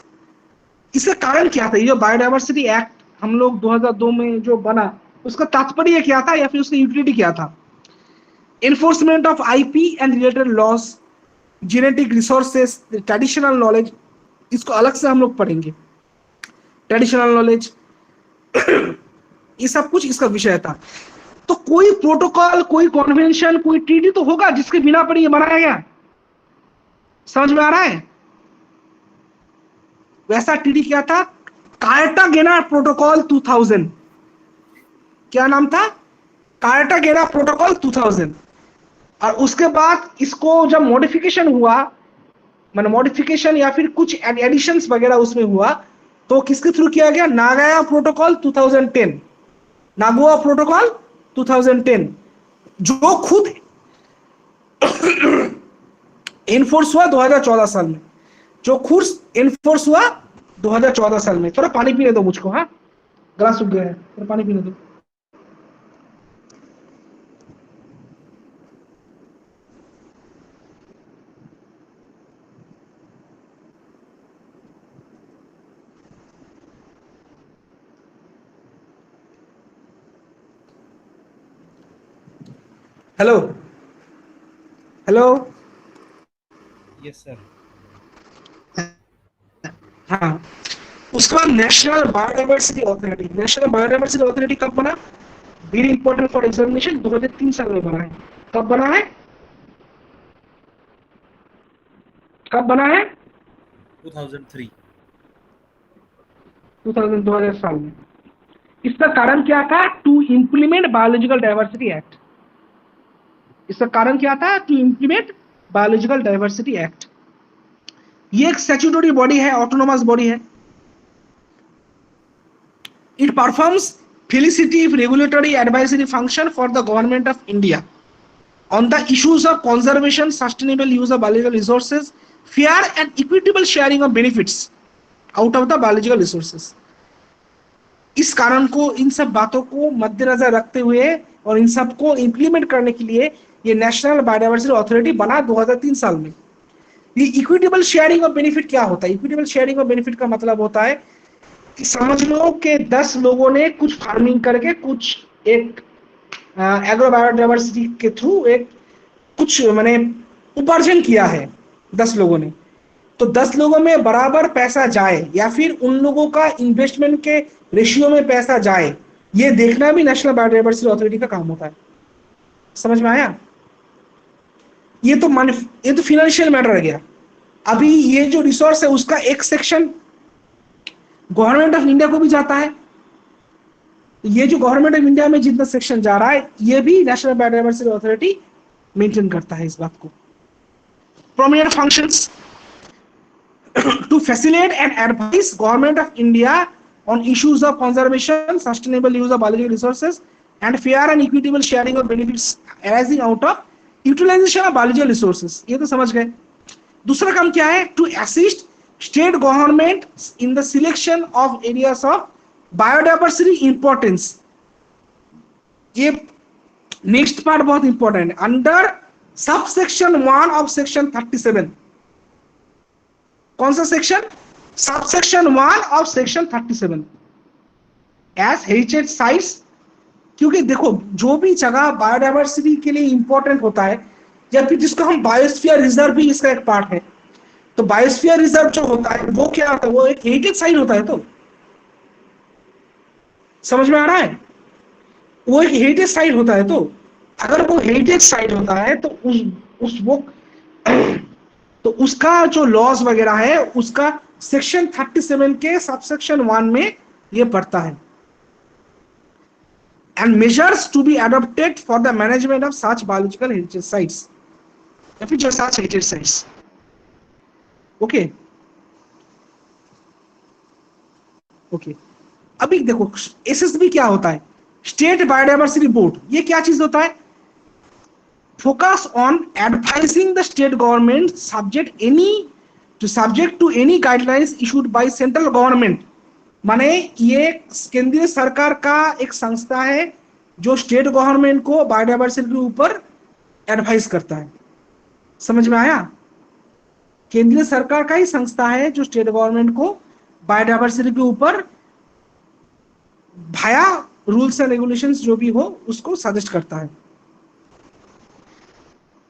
इसका कारण क्या था? ये जो बायोडायवर्सिटी एक्ट हम लोग 2002 में जो बना, उसका तात्पर्य क्या था या फिर उसकी यूटिलिटी क्या था? Enforcement of IP and related loss, genetic resources, traditional knowledge, इसको अलग से हम लोग पढ़ेंगे। ट्रेडिशनल नॉलेज ये सब कुछ इसका विषय था। तो कोई प्रोटोकॉल, कोई कॉन्वेंशन, कोई ट्रीटी तो होगा जिसके बिना पर ये बनाया गया। समझ में आ रहा है? वैसा ट्रीटी क्या था? कार्टागेना प्रोटोकॉल 2000। क्या नाम था? कार्टागेना प्रोटोकॉल 2000। और उसके बाद इसको जब मॉडिफिकेशन हुआ, माने मॉडिफिकेशन या फिर कुछ एडिशंस वगैरह उसमें हुआ, तो किसके थ्रू किया गया? Nagoya protocol 2010। नागोया प्रोटोकॉल 2010 जो खुद एनफोर्स हुआ 2014 साल में, जो खुद एनफोर्स हुआ 2014 साल में। थोड़ा पानी पीने दो मुझको, हाँ, गला सूख गया है, थोड़ा पानी पीने दो। Hello hello, Yes, sir. हाँ। उसके बाद national biodiversity authority. National biodiversity authority कब बना? वेरी इंपॉर्टेंट फॉर एग्जामिनेशन, 2003 साल में बना है। कब बना है? कब बना है? 2003. 2000 साल में। इसका कारण क्या था? To implement biological diversity act. इसका कारण क्या था? To implement biological diversity act. ये एक स्टैट्यूटरी बॉडी है, ऑटोनोमस बॉडी है। It performs facilitative regulatory advisory function for the government of India on the issues of conservation, sustainable use of biological resources, fair and equitable sharing of benefits out of the biological resources. इस कारण को, इन सब बातों को मद्देनजर रखते हुए और इन सब को इंप्लीमेंट करने के लिए ये नेशनल बायोडायवर्सिटी अथॉरिटी बना 2003 साल में। ये इक्विटेबल शेयरिंग ऑफ बेनिफिट क्या होता है? इक्विटेबल शेयरिंग ऑफ बेनिफिट का मतलब होता है कि समझ लो कि 10 लोगों ने कुछ फार्मिंग करके कुछ एक एग्रो बायोडायवर्सिटी के थ्रू एक कुछ माने उपार्जन किया है 10 लोगों ने, तो 10 लोगों में बराबर पैसा जाए या फिर उन लोगों का इन्वेस्टमेंट के रेशियो में पैसा जाए, ये देखना भी नेशनल बायोडायवर्सिटी अथॉरिटी का काम होता है। समझ में आया? ये तो फिनेंशियल मैटर रह गया। अभी ये जो रिसोर्स है उसका एक सेक्शन गवर्नमेंट ऑफ इंडिया को भी जाता है। ये जो गवर्नमेंट ऑफ इंडिया में जितना सेक्शन जा रहा है, ये भी नेशनल बायोडायवर्सिटी अथॉरिटी मेंटेन करता है इस बात को। Prominent functions to facilitate and advise government of India on issues of conservation, sustainable use of biological resources and fair and equitable sharing of benefits arising out of utilization of biological resources. ये तो समझ गए। दूसरा काम क्या है? To assist state government in the selection of areas of biodiversity importance. ये next part बहुत इंपॉर्टेंट है। Under sub section 1 of section 37। कौन सा section? Sub section 1 of section 37 as heritage sites. क्योंकि देखो, जो भी जगह बायोडायवर्सिटी के लिए इंपॉर्टेंट होता है या फिर जिसको हम बायोस्फीयर रिजर्व भी इसका एक पार्ट है, तो बायोस्फीयर रिजर्व जो होता है वो क्या होता है? वो एक हेरिटेज साइट होता है। तो समझ में आ रहा है? वो एक हेरिटेज साइट होता है। तो अगर वो हेरिटेज साइट होता है तो तो उसका जो लॉज वगैरह है उसका सेक्शन 37 के सबसेक्शन 1 में ये पड़ता है। And measures to be adopted for the management of such biological heritage sites या फिर जो such heritage sites. Okay okay. अभी देखो, एसएसबी क्या होता है? State biodiversity board. ये क्या चीज होता है? Focus on advising the state government subject any to subject to any guidelines issued by central government, माने ये केंद्रीय सरकार का एक संस्था है जो स्टेट गवर्नमेंट को बायोडायवर्सिटी के ऊपर एडवाइस करता है। समझ में आया? केंद्रीय सरकार का ही संस्था है जो स्टेट गवर्नमेंट को बायोडायवर्सिटी के ऊपर भाया रूल्स एंड रेगुलेशंस जो भी हो उसको सजेस्ट करता है।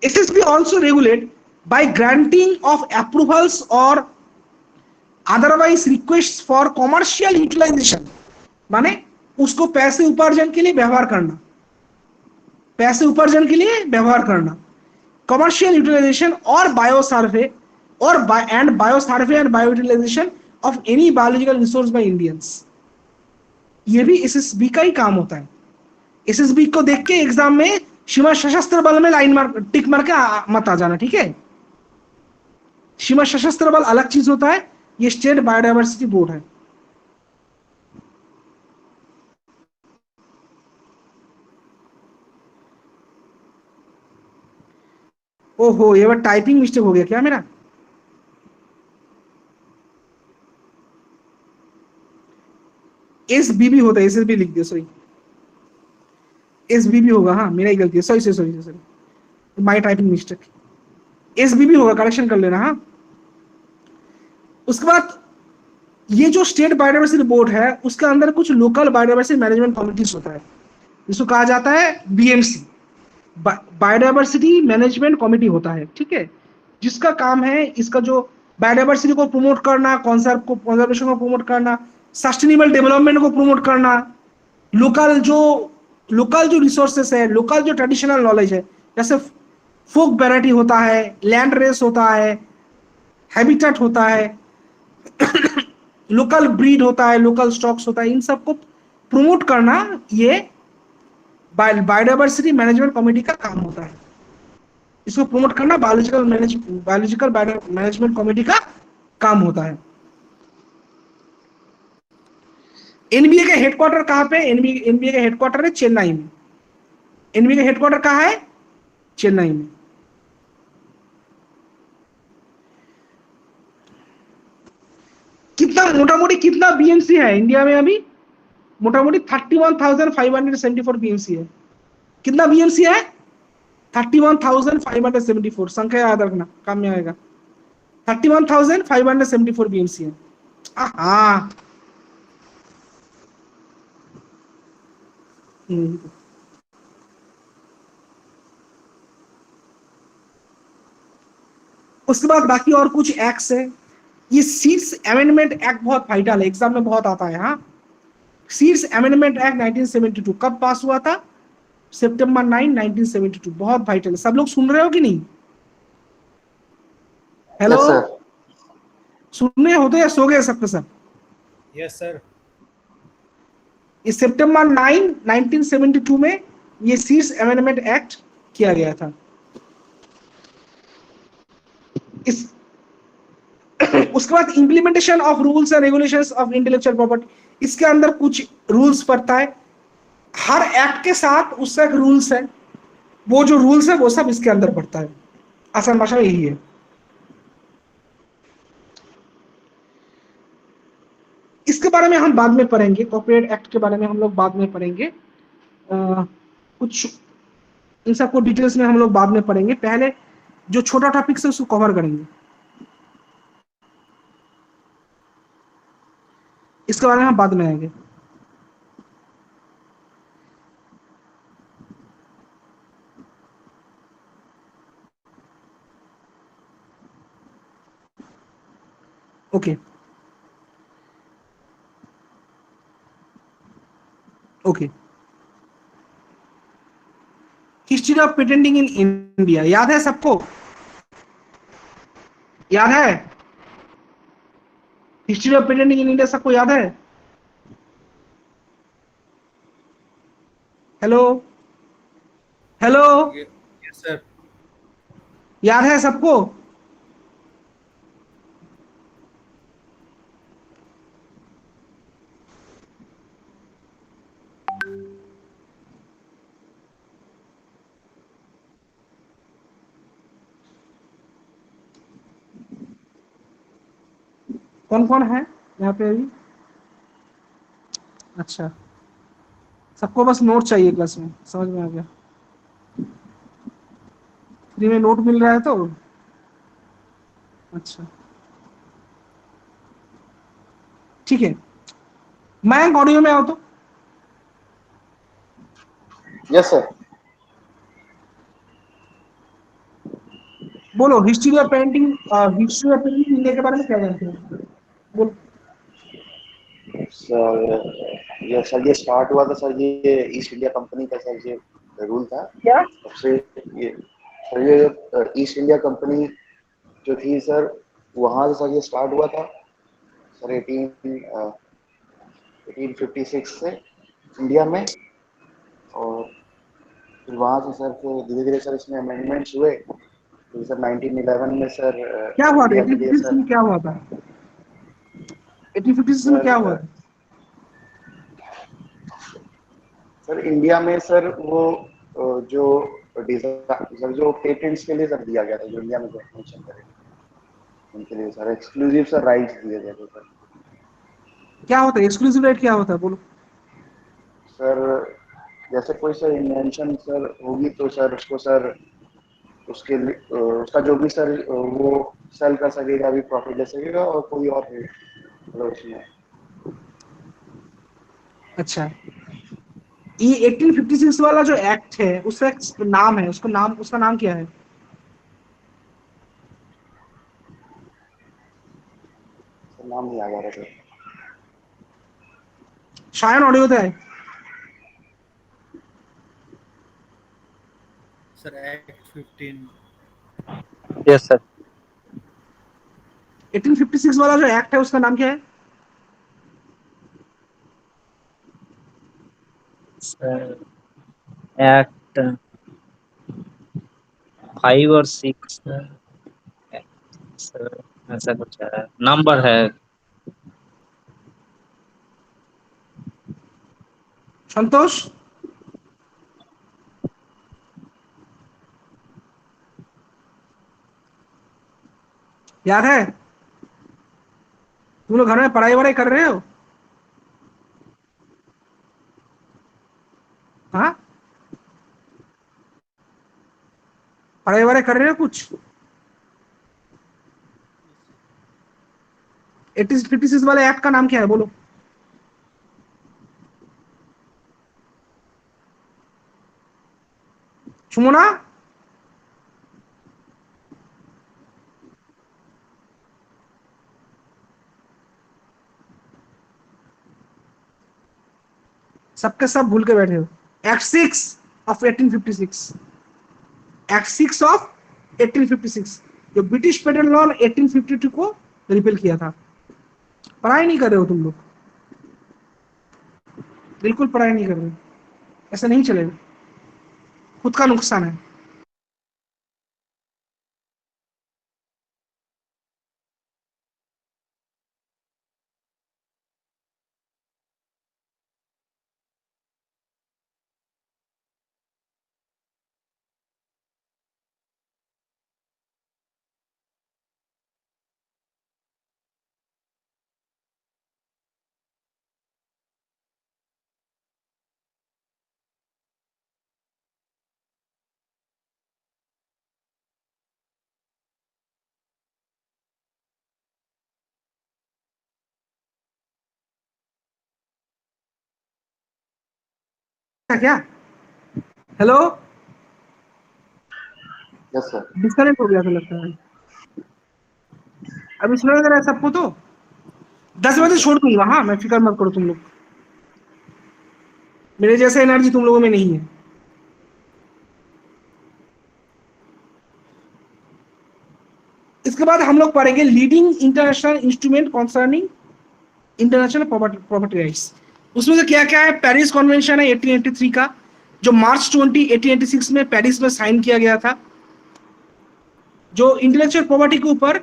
SSB also regulate by granting of approvals or otherwise requests for commercial utilization, माने उसको पैसे उपार्जन के लिए व्यवहार करना, पैसे उपार्जन के लिए व्यवहार करना, कमर्शियल यूटिलाइजेशन और बायो सर्वे और bio survey and bio utilization of any biological resource by Indians. ये भी SSB का ही काम होता है। SSB को देख के एग्जाम में सीमा सशस्त्र बल में लाइन मार टिक मार के मत आ जाना, ठीक है? सीमा सशस्त्र बल अलग चीज होता है, ये स्टेट बायोडायवर्सिटी बोर्ड है। ओहो, ये बार टाइपिंग मिस्टेक हो गया क्या मेरा? SBB होता है, SSB लिख दिया, सॉरी SBB होगा, हाँ मेरा ही गलती है, sorry my typing mistake. SBB होगा, करेक्शन कर लेना। हाँ, उसके बाद ये जो स्टेट बायोडायवर्सिटी बोर्ड है उसके अंदर कुछ लोकल बायोडायवर्सिटी मैनेजमेंट कमिटीज होता है, जिसको कहा जाता है BMC, बायोडायवर्सिटी मैनेजमेंट कमिटी होता है, ठीक है? जिसका काम है इसका जो बायोडायवर्सिटी को प्रमोट करना, कंजर्वेशन को प्रमोट करना, सस्टेनेबल डेवलपमेंट को प्रमोट करना, लोकल जो रिसोर्सेस है, लोकल जो ट्रेडिशनल नॉलेज है, जैसे फोक वैरायटी होता है, लैंड रेस होता है, हैबिटेट होता है, लोकल ब्रीड होता है, लोकल स्टॉक्स होता है, इन सबको प्रमोट करना ये बायोडायवर्सिटी मैनेजमेंट कमेटी का काम होता है। इसको प्रमोट करना बायोलॉजिकल मैनेजमेंट कमेटी का काम होता है। एनबीए का हेडक्वार्टर कहां पे? एनबीए का हेडक्वार्टर है चेन्नई में। एनबीए का हेडक्वार्टर कहां है? चेन्नई में। कितना मोटा मोटी कितना बीएमसी है इंडिया में अभी? मोटा मोटी 31,574 बीएमसी है। कितना बीएमसी है? 31,574। संख्या याद रखना, काम में आएगा। 31,574 बीएमसी है। हाँ, उसके बाद बाकी और कुछ एक्ट्स है। ये सीड्स अमेंडमेंट एक्ट बहुत वाइटल है, एग्जाम में बहुत आता है। हाँ, सीड्स अमेंडमेंट एक्ट 1972 कब पास हुआ था? सितंबर 9, 1972। बहुत वाइटल है। सब लोग सुन रहे हो कि नहीं? Hello, Yes, sir. सुन रहे हो तो या सो गए सबके सब? Yes, sir. इस सितंबर 9, 1972 में ये सीड्स अमेंडमेंट एक्ट किया गया था। इस उसके बाद implementation of rules and regulations of intellectual property, इसके अंदर कुछ रूल्स पड़ता है। हर एक्ट के साथ उसका एक रूल्स है, वो जो रूल्स है वो सब इसके अंदर पड़ता है। आसान भाषा यही है। इसके बारे में हम बाद में पढ़ेंगे, कॉपीराइट एक्ट के बारे में हम लोग बाद में पढ़ेंगे। कुछ इन सबको डिटेल्स में हम लोग बाद में पढ़ेंगे। पहले जो छोटा टॉपिक है उसको कवर करेंगे, इसके बारे में हम बाद में आएंगे। Okay okay, history of patenting in India याद है सबको? याद है? History of patenting in India सबको याद है? Hello hello, Yes, sir. याद है सबको? कौन कौन है यहाँ पे अभी? अच्छा, सबको बस नोट चाहिए क्लास में, समझ में आ गया। फ्री में नोट मिल रहा है तो अच्छा ठीक है। मैं ऑडियो में आओ तो Yes, sir. बोलो, history of painting, history of painting India के बारे में क्या जानते हो? बोलो। सर ये सर ये स्टार्ट हुआ था सर, ये ईस्ट इंडिया कंपनी का सर ये रूल था। क्या? सबसे ये सर ये ईस्ट इंडिया कंपनी जो थी सर, वहाँ से सर ये स्टार्ट हुआ था सर 1856 से इंडिया में। और फिर वहाँ से सर फिर धीरे धीरे सर इसमें अमेंडमेंट्स हुए। फिर सर 1911 में सर क्या हुआ था इंडिया के लिए 1856 सर में? क्या हुआ था 1856 में? क्या हुआ सर था? सर इंडिया में सर वो जो सर जो पेटेंट्स के लिए सर दिया गया था, जो इंडिया में जो फंक्शन करे उनके लिए सर एक्सक्लूसिव सर राइट्स दिए गए थे सर। क्या होता है एक्सक्लूसिव राइट? क्या होता है बोलो। सर जैसे कोई सर इन्वेंशन सर होगी तो सर उसको सर उसके लिए उसका जो भी सर वो सेल कर सकेगा, भी प्रॉफिट ले सकेगा, और कोई और मतलब उसमें। अच्छा, ये 1856 वाला जो एक्ट है उसका एक नाम है, उसका नाम क्या है? सर नाम नहीं आ रहा सर। शायन ऑडियो होता है। Sir, Act 15. Yes sir. 1856 वाला जो एक्ट है उसका नाम क्या है? एक्ट 5 और 6 सर, ऐसा कुछ है, नंबर है। संतोष, याद है? तुम लोग घर में पढ़ाई वढ़ाई कर रहे हो? हाँ, पढ़ाई वढ़ाई कर रहे हो कुछ? 1856 वाले एक्ट का नाम क्या है बोलो। सुमोना, सबके सब भूल के बैठे हो। एक्ट 6 ऑफ 1856, एक्ट 6 ऑफ 1856, जो ब्रिटिश पेटर्न लॉ 1852 को रिपील किया था। पढ़ाई नहीं कर रहे हो तुम लोग, बिल्कुल पढ़ाई नहीं कर रहे हो, ऐसा नहीं चलेगा, खुद का नुकसान है। क्या? Hello, yes sir. डिस्कनेक्ट हो गया था लगता है। अभी सुना दे रहा है सबको तो? 10 बजे छोड़ दूंगा। हाँ, मैं फिक्र मत करो तुम लोग, मेरे जैसा एनर्जी तुम लोगों में नहीं है। इसके बाद हम लोग पढ़ेंगे leading international instrument concerning international property rights. उसमें से क्या क्या है? पेरिस कन्वेंशन है 1883 का, जो मार्च 20 1886 में पेरिस में साइन किया गया था, जो इंटेलेक्चुअल प्रॉपर्टी के ऊपर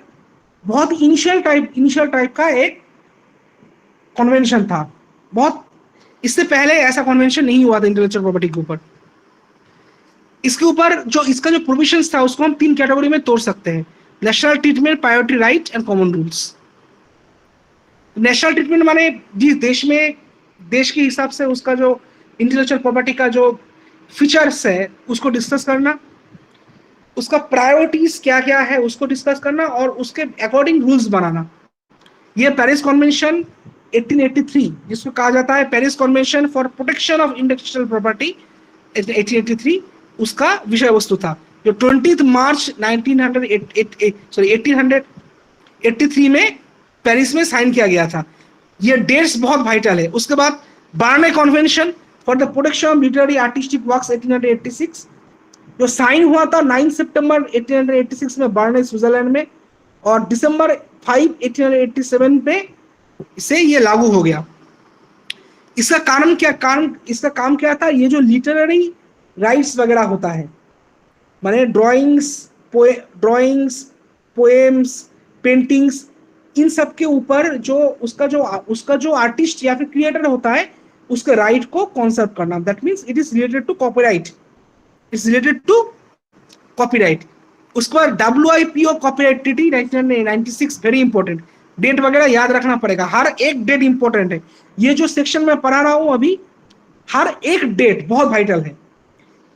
बहुत इनिशियल टाइप का एक कन्वेंशन था। बहुत इससे पहले ऐसा कन्वेंशन नहीं हुआ था इंटेलेक्चुअल प्रॉपर्टी के ऊपर। इसके ऊपर जो इसका जो प्रोविजंस था उसको हम 3 कैटेगरी में तोड़ सकते हैं: national treatment, priority right and common rules. National treatment माने जिस देश में देश के हिसाब से उसका जो इंटेलेक्चुअल प्रॉपर्टी का जो फीचर्स है उसको डिस्कस करना, उसका प्रायोरिटीज क्या क्या है उसको डिस्कस करना और उसके अकॉर्डिंग रूल्स बनाना। ये पेरिस कन्वेंशन 1883 जिसको कहा जाता है Paris convention for protection of intellectual property 1883 उसका विषय वस्तु था, जो 20 मार्च 1883 में पेरिस में साइन किया गया था। ये डेट्स बहुत वाइटल है। उसके बाद Berne convention for the protection of literary artistic works 1886 जो साइन हुआ था 9 सितंबर 1886 में बार्ने स्विट्जरलैंड में, और दिसंबर 5 1887 पे से ये लागू हो गया। इसका इसका काम क्या था? ये जो लिटरेरी राइट्स वगैरह होता है माने ड्राइंग्स, पोएम्स, पेंटिंग्स, इन सब के ऊपर जो उसका जो आर्टिस्ट या फिर क्रिएटर होता है उसके राइट को कंसर्व करना। That means it is related to copyright, it's related to copyright. उसके बाद WIPO copyright treaty 1996 very important, date वगैरह याद रखना पड़ेगा, हर एक डेट इंपॉर्टेंट है। ये जो सेक्शन में पढ़ा रहा हूं अभी हर एक डेट बहुत वाइटल है।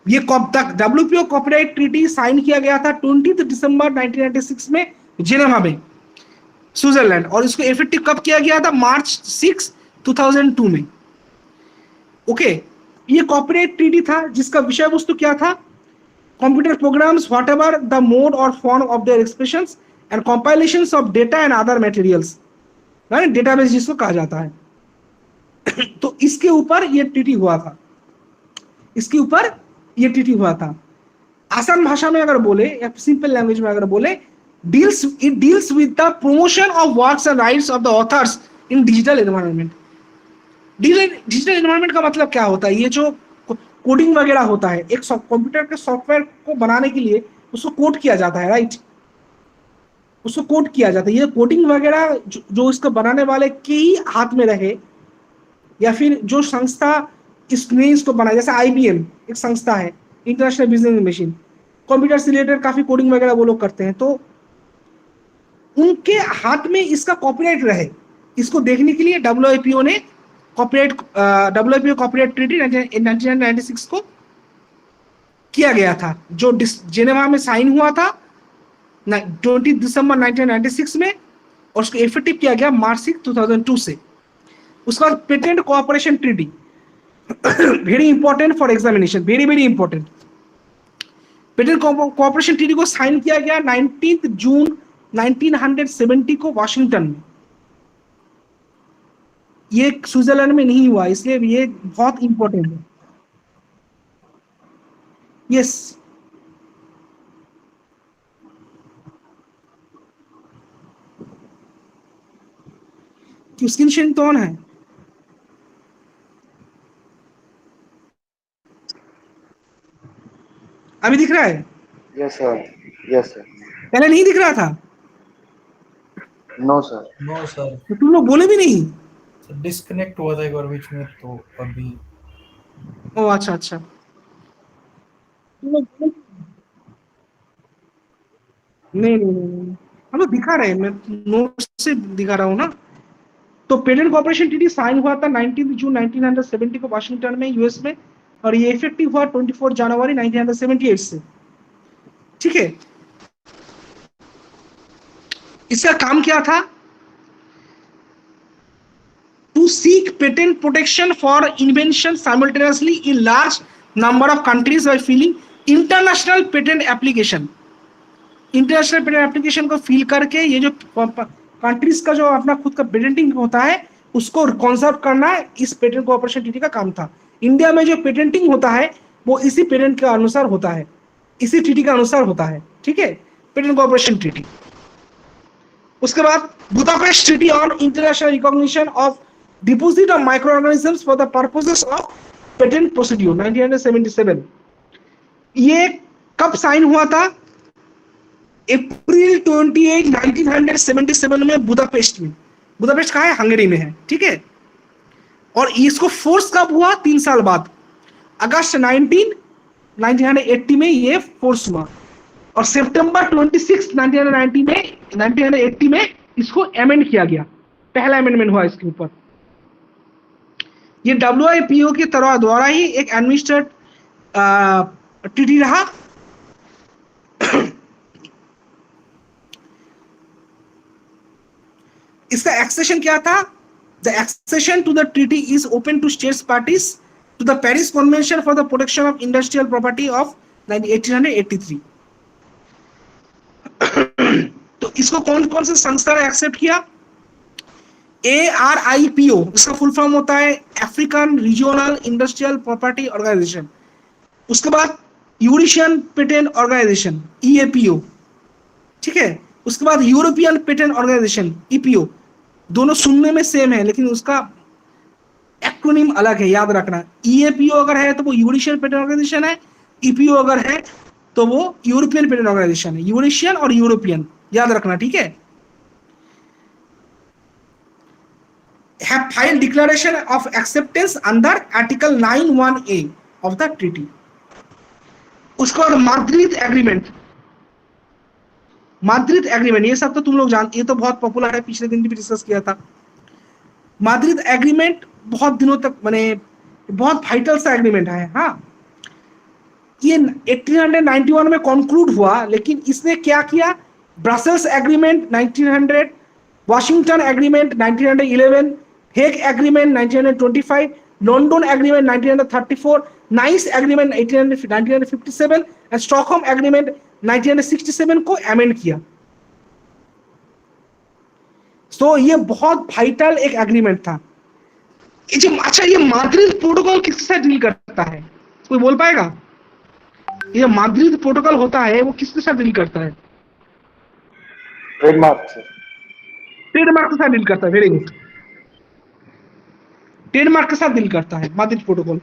ये कब तक WPO कॉपीराइट ट्रीटी साइन किया गया था 20 दिसंबर 1996 में जेनेवा में स्विट्जरलैंड, और इसको इफेक्टिव कब किया गया था? मार्च 6 2002 में। ओके, ये कॉपीराइट ट्रीटी था जिसका विषय वस्तु क्या था? Computer programs whatever the mode और form of their expressions and compilations of data and other materials, database जिसको कहा जाता है। तो इसके ऊपर ये ट्रीटी हुआ था, इसके ऊपर ये ट्रीटी हुआ था। आसान भाषा में अगर बोले या सिंपल लैंग्वेज में अगर बोले, it deals with the promotion of works and rights of the authors in digital environment। Digital environment का मतलब क्या होता है? ये जो कोडिंग वगैरह होता है, एक कंप्यूटर के सॉफ्टवेयर को बनाने के लिए उसको कोड किया जाता है, राइट? उसको कोड किया जाता है। ये कोडिंग वगैरह जो इसको बनाने वाले के ही हाथ में रहे, या फिर जो संस्था इसको बनाए, जैसे IBM एक संस्था है, इंटरनेशनल बिजनेस मशीन, कंप्यूटर से रिलेटेड काफी कोडिंग वगैरह वो लोग करते हैं, तो उनके हाथ में इसका कॉपीराइट रहे, इसको देखने के लिए WIPO ने WIPO कॉपीराइट ट्रीटी 1996 को किया गया था, जो जेनेवा में साइन हुआ था 20 दिसंबर 1996 में, और उसको इफेक्टिव किया गया मार्च 6 2002 से। उसके बाद patent cooperation treaty very important for examination, very very important. Patent cooperation treaty को साइन किया गया 19 जून 1970 को वाशिंगटन में। ये स्विट्जरलैंड में नहीं हुआ, इसलिए ये बहुत इंपॉर्टेंट है। यस, स्क्रीन शेयरिंग तो ऑन है? अभी दिख रहा है? Yes sir, yes sir. पहले नहीं दिख रहा था? No sir. नो सर, तो तुम लोग बोले भी नहीं? डिस्कनेक्ट हुआ था एक बार बीच में, तो अभी ओ अच्छा अच्छा, तुम लोग नहीं, हम लोग दिखा रहे हैं, मैं नोट से दिखा रहा हूँ ना। तो पेटेंट कोऑपरेशन ट्रीटी साइन हुआ था 19 जून 1970 को वाशिंगटन में, यूएस में, और ये इफेक्टिव हुआ 24 जनवरी 1978 से। ठीक है, इसका काम क्या था? To seek patent protection for invention simultaneously in large number of countries by filing international patent application. International patent application को फिल करके ये जो कंट्रीज का जो अपना खुद का पेटेंटिंग होता है उसको कंजर्व करना इस पेटेंट कोऑपरेशन ट्रीटी का काम था। इंडिया में जो पेटेंटिंग होता है वो इसी पेटेंट के अनुसार होता है, इसी ट्रीटी के अनुसार होता है। ठीक है, पेटेंट कोऑपरेशन ट्रीटी। उसके बाद Budapest treaty on international recognition of deposit of micro organisms for the purposes of patent procedure 1977। ये कब साइन हुआ था? अप्रैल 28 1977 में बुदापेस्ट में। बुदापेस्ट कहाँ है? हंगरी में है। ठीक है, और इसको फोर्स कब हुआ? 3 साल बाद, अगस्त 1980 में ये फोर्स हुआ, और सितंबर 26 1980 में इसको अमेंड किया गया, पहला अमेंडमेंट हुआ इसके ऊपर। ये WIPO के द्वारा ही एक एडमिनिस्ट्रेट ट्रीटी रहा। इसका एक्सेशन क्या था? The accession to the treaty is open to states parties to the Paris convention for the protection of industrial property of 1883। तो इसको कौन कौन से संस्था ने एक्सेप्ट किया? ARIPO, इसका फुल फॉर्म होता है African regional industrial property organization. उसके बाद यूरेशियन पेटेंट ऑर्गेनाइजेशन EAPO, ठीक है। उसके बाद यूरोपियन पेटेंट ऑर्गेनाइजेशन EPO। दोनों सुनने में सेम है लेकिन उसका एक्रोनिम अलग है, याद रखना। EAPO अगर है तो वो यूरेशियन पेटेंट ऑर्गेनाइजेशन है, EPO अगर है तो वो यूरोपियन पेटेंट ऑर्गेनाइजेशन है। यूरेशियन और यूरोपियन याद रखना, ठीक है। Have filed declaration of acceptance under Article 9(1)(a) of the treaty। उसके बाद माद्रिद एग्रीमेंट। माद्रिद एग्रीमेंट ये सब तो तुम लोग जानते, ये तो बहुत पॉपुलर है, पिछले दिन भी डिस्कस किया था। माद्रिद एग्रीमेंट बहुत दिनों तक माने बहुत वाइटल सा एग्रीमेंट है। हाँ, ये 1891 में कंक्लूड हुआ, लेकिन इसने क्या किया? Brussels agreement 1900, Washington agreement 1911, Hague agreement 1925, London agreement 1934, nice agreement 1957 and Stockholm agreement 1967 को अमेंड किया। सो ये बहुत वाइटल एक एग्रीमेंट था। अच्छा, ये माद्रिद प्रोटोकॉल किसके साथ डील करता है? कोई बोल पाएगा? ये माद्रिद प्रोटोकॉल होता है वो किसके साथ डील करता है? ट्रेडमार्क से। ट्रेडमार्क के साथ डील करता है। वेरी गुड, ट्रेडमार्क के साथ डील करता है माद्रिद प्रोटोकॉल।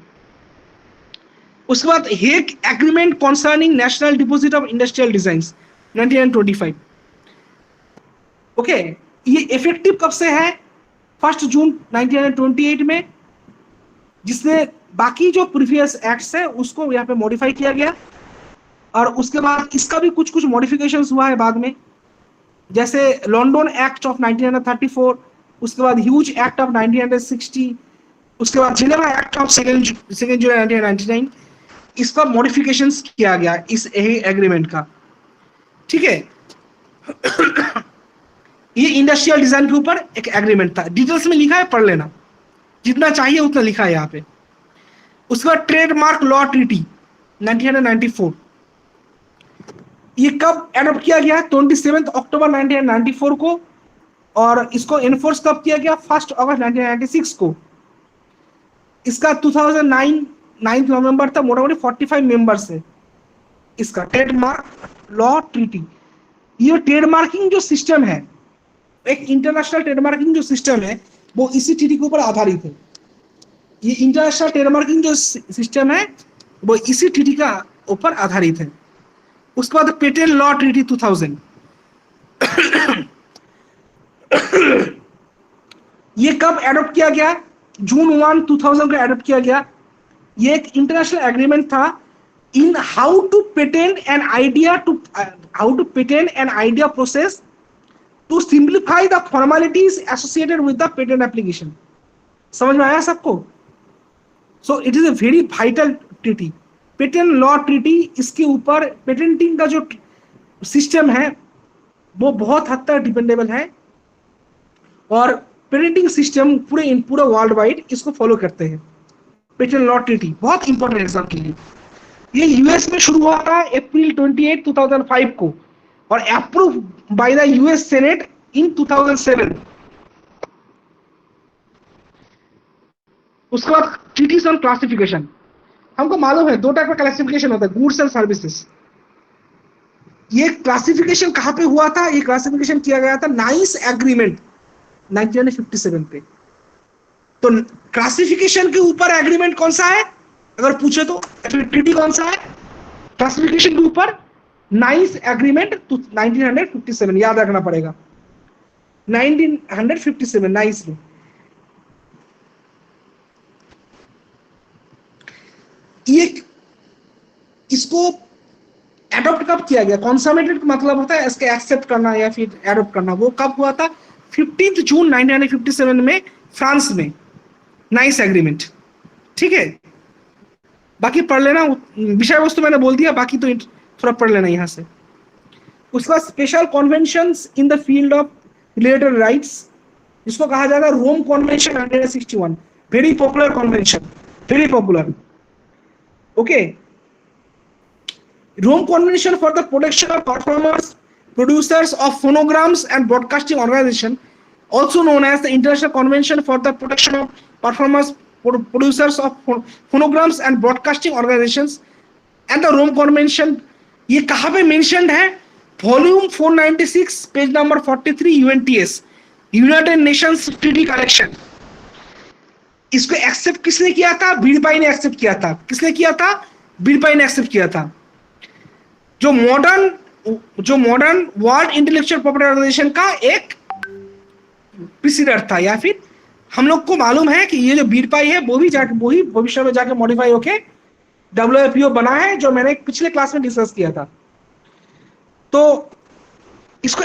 उसके बाद Hague agreement concerning national deposit of industrial designs 1925। Okay, ये इफेक्टिव कब से है? 1 जून 1928 में, जिसने बाकी जो प्रीवियस एक्ट्स है उसको यहाँ पे मॉडिफाई किया गया। और उसके बाद इसका भी कुछ कुछ मॉडिफिकेशंस हुआ है बाद में, जैसे लंदन एक्ट ऑफ 1934, उसके बाद ह्यूज एक्ट ऑफ 1960, उसके बाद जिनेवा एक्ट ऑफ 2 जुलाई 1999। इसका मॉडिफिकेशंस किया गया इस एग्रीमेंट का, ठीक है। ये इंडस्ट्रियल डिजाइन के ऊपर एक एग्रीमेंट था। डिटेल्स में लिखा है, पढ़ लेना, जितना चाहिए उतना लिखा है यहाँ पे। उसके बाद ट्रेडमार्क लॉ ट्रीटी 1994, ये कब एडॉप्ट किया गया? 27 अक्टूबर 1994 को। और इसको एनफोर्स कब किया गया? 1 अगस्त 1996 को। इसका 2009 9 नवंबर तक मोटामोटी 45 मेंबर्स है इसका ट्रेडमार्क लॉ ट्रीटी। ये ट्रेडमार्किंग जो सिस्टम है, एक इंटरनेशनल ट्रेडमार्किंग जो सिस्टम है, वो इसी ट्रीटी के ऊपर आधारित है। ये इंटरनेशनल ट्रेडमार्किंग जो सिस्टम है वो इसी ट्रीटी का ऊपर आधारित है। उसके बाद पेटेंट लॉ ट्रीटी 2000, ये कब एडॉप्ट किया गया? जून 1 2000 को एडॉप्ट किया गया। ये एक इंटरनेशनल एग्रीमेंट था in how to patent an idea process to simplify the formalities associated with the patent application. समझ में आया सबको? So it is a very vital treaty, patent law treaty. इसके ऊपर पेटेंटिंग का जो सिस्टम है वो बहुत हद तक डिपेंडेबल है, और पेटेंटिंग सिस्टम पूरे वर्ल्ड वाइड इसको फॉलो करते हैं। पेटेंट लॉ ट्रीटी बहुत इंपॉर्टेंट एग्जाम के लिए। ये यूएस में शुरू हुआ था अप्रैल 28, 2005 को, और approve by the US senate in 2007। उसके बाद ट्रीटीज ऑन क्लासिफिकेशन। हमको मालूम है 2 टाइप का क्लासिफिकेशन होता है, गुड्स एंड सर्विसेज। ये क्लासिफिकेशन कहां पे हुआ था? ये क्लासिफिकेशन किया गया था नाइस एग्रीमेंट 1957 पे। तो क्लासिफिकेशन के ऊपर एग्रीमेंट कौन सा है अगर पूछे तो? ट्रीटी कौन सा है क्लासिफिकेशन के ऊपर? नाइस एग्रीमेंट 1957, याद रखना पड़ेगा, 1957 नाइस में। ये इसको एडॉप्ट कब किया गया? कॉन्समेटेड मतलब होता है इसके एक्सेप्ट करना या फिर एडॉप्ट करना। वो कब हुआ था? 15 जून 1957 में फ्रांस में, नाइस एग्रीमेंट। ठीक है, बाकी पढ़ लेना, विषय वस्तु मैंने बोल दिया, बाकी तो थोड़ा पढ़ लेना यहाँ से। उसके बाद special conventions in the field of related rights, जिसको कहा जाएगा Rome convention 1961, very popular convention, very popular. Okay, Rome convention for the protection of performers, producers of phonograms and broadcasting organization, also known as the International Convention for the Protection of Performers, Producers of Phonograms and Broadcasting Organizations, and the Rome Convention, ये कहाँ पे mentioned है? Volume 496, page number 43, UNTS, United Nations Treaty Collection। इसको accept किसने किया था? बीरपाई ने accept किया था। किसने किया था? बीरपाई ने एक्सेप्ट किया था। जो modern world intellectual property organization का एक प्रेसिडेंट था, या फिर हम लोग को मालूम है कि ये जो बीरपाई है वो ही भविष्य में जाके मॉडिफाई होके WIPO बना है, जो मैंने पिछले क्लास में डिस्कस किया था। तो इसको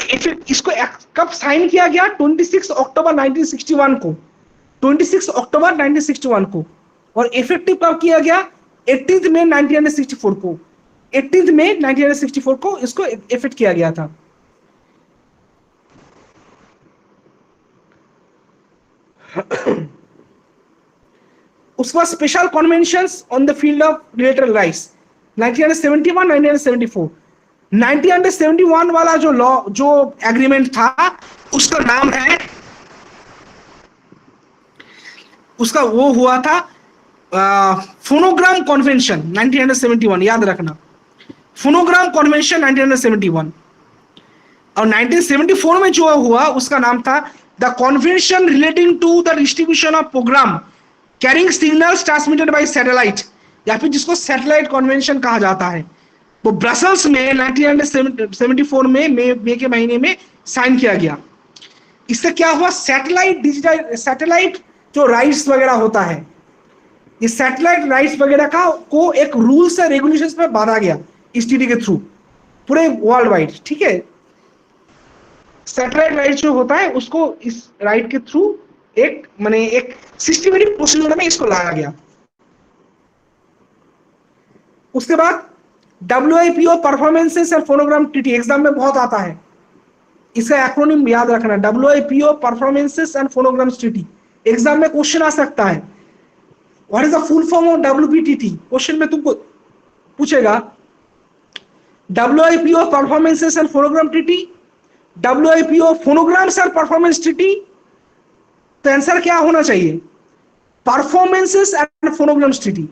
कब साइन किया गया? 26 अक्टूबर 1961 को, 26 अक्टूबर 1961 को। और इफेक्टिव कब किया गया? 18 मई 1964 को, 18 मई 1964 को इसको इफेक्ट किया गया था। उसके बाद special conventions on the field of related rights 1971 1974। 1971 वाला जो लॉ, जो एग्रीमेंट था, उसका नाम है, उसका वो हुआ था फोनोग्राम कन्वेंशन 1971, याद रखना, फोनोग्राम कन्वेंशन 1971। और 1974 में जो हुआ उसका नाम था the convention relating to the distribution of programme carrying signals transmitted by satellite, या फिर जिसको सैटेलाइट कन्वेंशन कहा जाता है। वो ब्रसल्स में 1974 में मई के महीने में साइन किया गया। इससे क्या हुआ? सैटेलाइट जो राइट्स वगैरह होता है, ये सैटेलाइट राइट्स वगैरह को एक रूल्स और रेगुलेशंस में बांधा गया इस ट्रीटी के थ्रू पूरे वर्ल्ड वाइड। ठीक है, सैटेलाइट राइट जो होता है उसको इस राइट के थ्रू एक सिस्टमेटिक प्रोसीजर में इसको लाया गया। उसके बाद WIPO performances and phonogram treaty, exam में बहुत आता है, इसका एक्रोनिम याद रखना, WIPO performances and phonograms treaty. Exam में क्वेश्चन आ सकता है, what is the full form of WPTT, question में तुमको पूछेगा WIPO performances and phonogram treaty, WIPO phonograms and performance treaty. तो आंसर क्या होना चाहिए? Performances and phonograms treaty.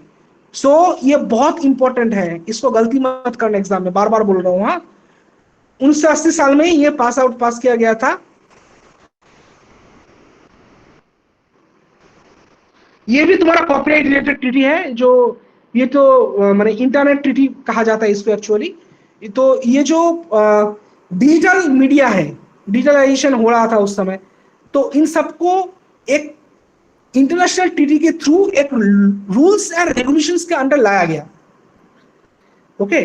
So ये बहुत इंपॉर्टेंट है, इसको गलती मत करना एग्जाम में, बार बार बोल रहा हूं। हाँ, 1980 साल में ये पास किया गया था। ये भी तुम्हारा कॉपीराइट रिलेटेड ट्रीटी है, जो ये तो माने इंटरनेट ट्रीटी कहा जाता है इसको एक्चुअली। तो ये जो डिजिटल मीडिया है, डिजिटलाइजेशन हो रहा था उस समय, तो इन सबको एक इंटरनेशनल ट्रीटी के थ्रू एक रूल्स एंड रेगुलेशंस के अंडर लाया गया। ओके,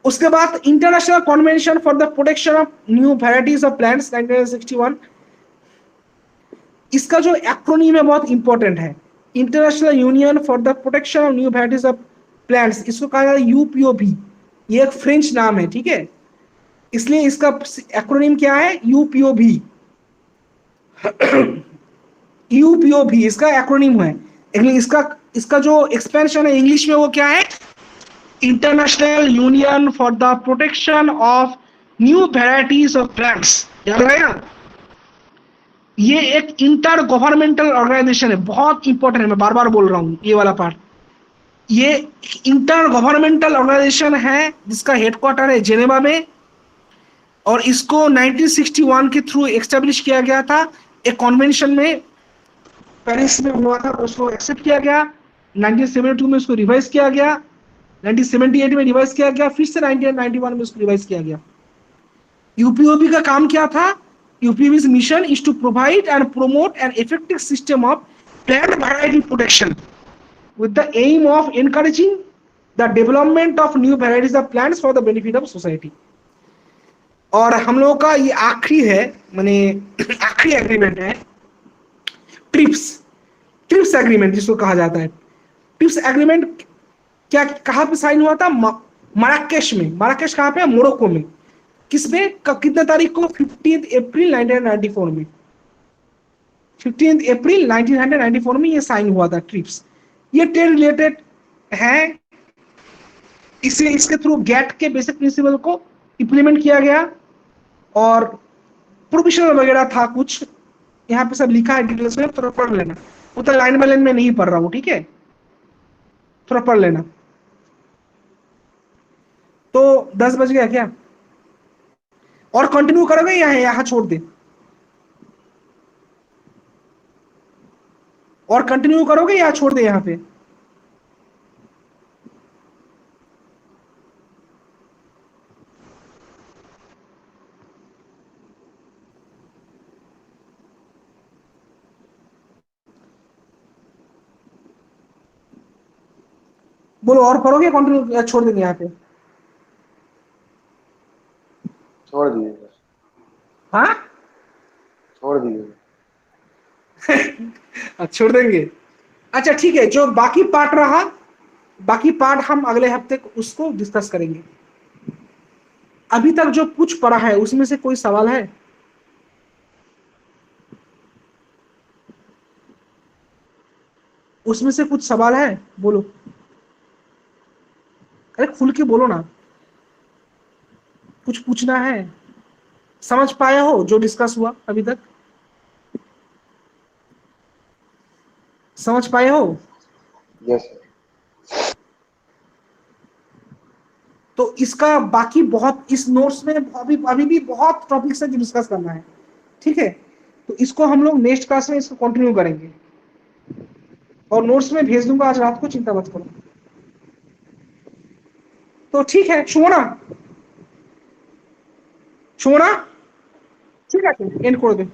उसके बाद international convention for the protection of new varieties of plants 1961। इसका जो एक्रोनीम है बहुत इंपॉर्टेंट है, international union for the protection of new varieties of plants, इसको कहा जाता है UPOP। ये एक फ्रेंच नाम है, ठीक है, इसलिए इसका एक्रोनीम क्या है? UPOP। UPOP इसका एक्रोनीम है। इसका जो एक्सपेंशन है इंग्लिश में वो क्या है? International union for the protection of new varieties of plants. याद रहेगा, ये एक इंटर गवर्नमेंटल ऑर्गेनाइजेशन है, बहुत इंपॉर्टेंट है, मैं बार बार बोल रहा हूं ये वाला पार्ट। ये इंटर गवर्नमेंटल ऑर्गेनाइजेशन है जिसका हेडक्वार्टर है जेनेवा में, और इसको 1961 के थ्रू एस्टेब्लिश किया गया था। एक कन्वेंशन में पेरिस में हुआ था, उसको एक्सेप्ट किया गया। 1972 में उसको रिवाइज किया गया, 1978 में रिवाइज किया गया, फिर से 1991 में उसको रिवाइज किया गया। UPOP का काम क्या था? UPOP's mission is to provide and promote an effective system of plant variety protection with the aim of encouraging the development of new varieties of plants for the benefit of society. और हम लोगों का ये आखिरी है, माने आखिरी agreement है ट्रिप्स। ट्रिप्स एग्रीमेंट जिसको कहा जाता है। ट्रिप्स एग्रीमेंट क्या कहाँ पे साइन हुआ था? मराकेश में। मराकेश कहाँ पे? मोरक्को में। किसमें? कितने तारीख को? 15 अप्रैल 1994 में। 15 अप्रैल 1994 में ये साइन हुआ था ट्रिप्स। ये ट्रेड रिलेटेड है, इसलिए इसके थ्रू गैट के बेसिक प्रिंसिपल को इंप्लीमेंट किया गया और प्रोविजनल वगैरह था कुछ, यहाँ पे सब लिखा है डिटेल्स में, थोड़ा पढ़ लेना। उतना लाइन बाय लाइन में नहीं पढ़ रहा हूँ, ठीक है, थोड़ा पढ़ लेना। तो 10 बज गया क्या? और कंटिन्यू करोगे या यहाँ छोड़ दे? और कंटिन्यू करोगे या छोड़ दे यहाँ पे? बोलो, और पढ़ोगे कंटिन्यू या छोड़ देंगे यहाँ पे? छोड़ दीजिए सर, हाँ छोड़ दीजिए। छोड़ देंगे। अच्छा ठीक है, जो बाकी पार्ट रहा, बाकी पार्ट हम अगले हफ्ते उसको डिस्कस करेंगे। अभी तक जो कुछ पढ़ा है उसमें से कोई सवाल है? उसमें से कुछ सवाल है? बोलो, अरे खुल के बोलो ना, कुछ पूछना है? समझ पाया हो जो डिस्कस हुआ अभी तक? समझ पाए हो? Yes sir. तो इसका बाकी बहुत, इस नोट्स में अभी अभी भी बहुत टॉपिक्स है जो डिस्कस करना है, ठीक है। तो इसको हम लोग नेक्स्ट क्लास में इसको कंटिन्यू करेंगे और नोट्स में भेज दूंगा आज रात को, चिंता मत करो। तो ठीक है, छोड़ा छोड़ा, ठीक है, एंड कर दे।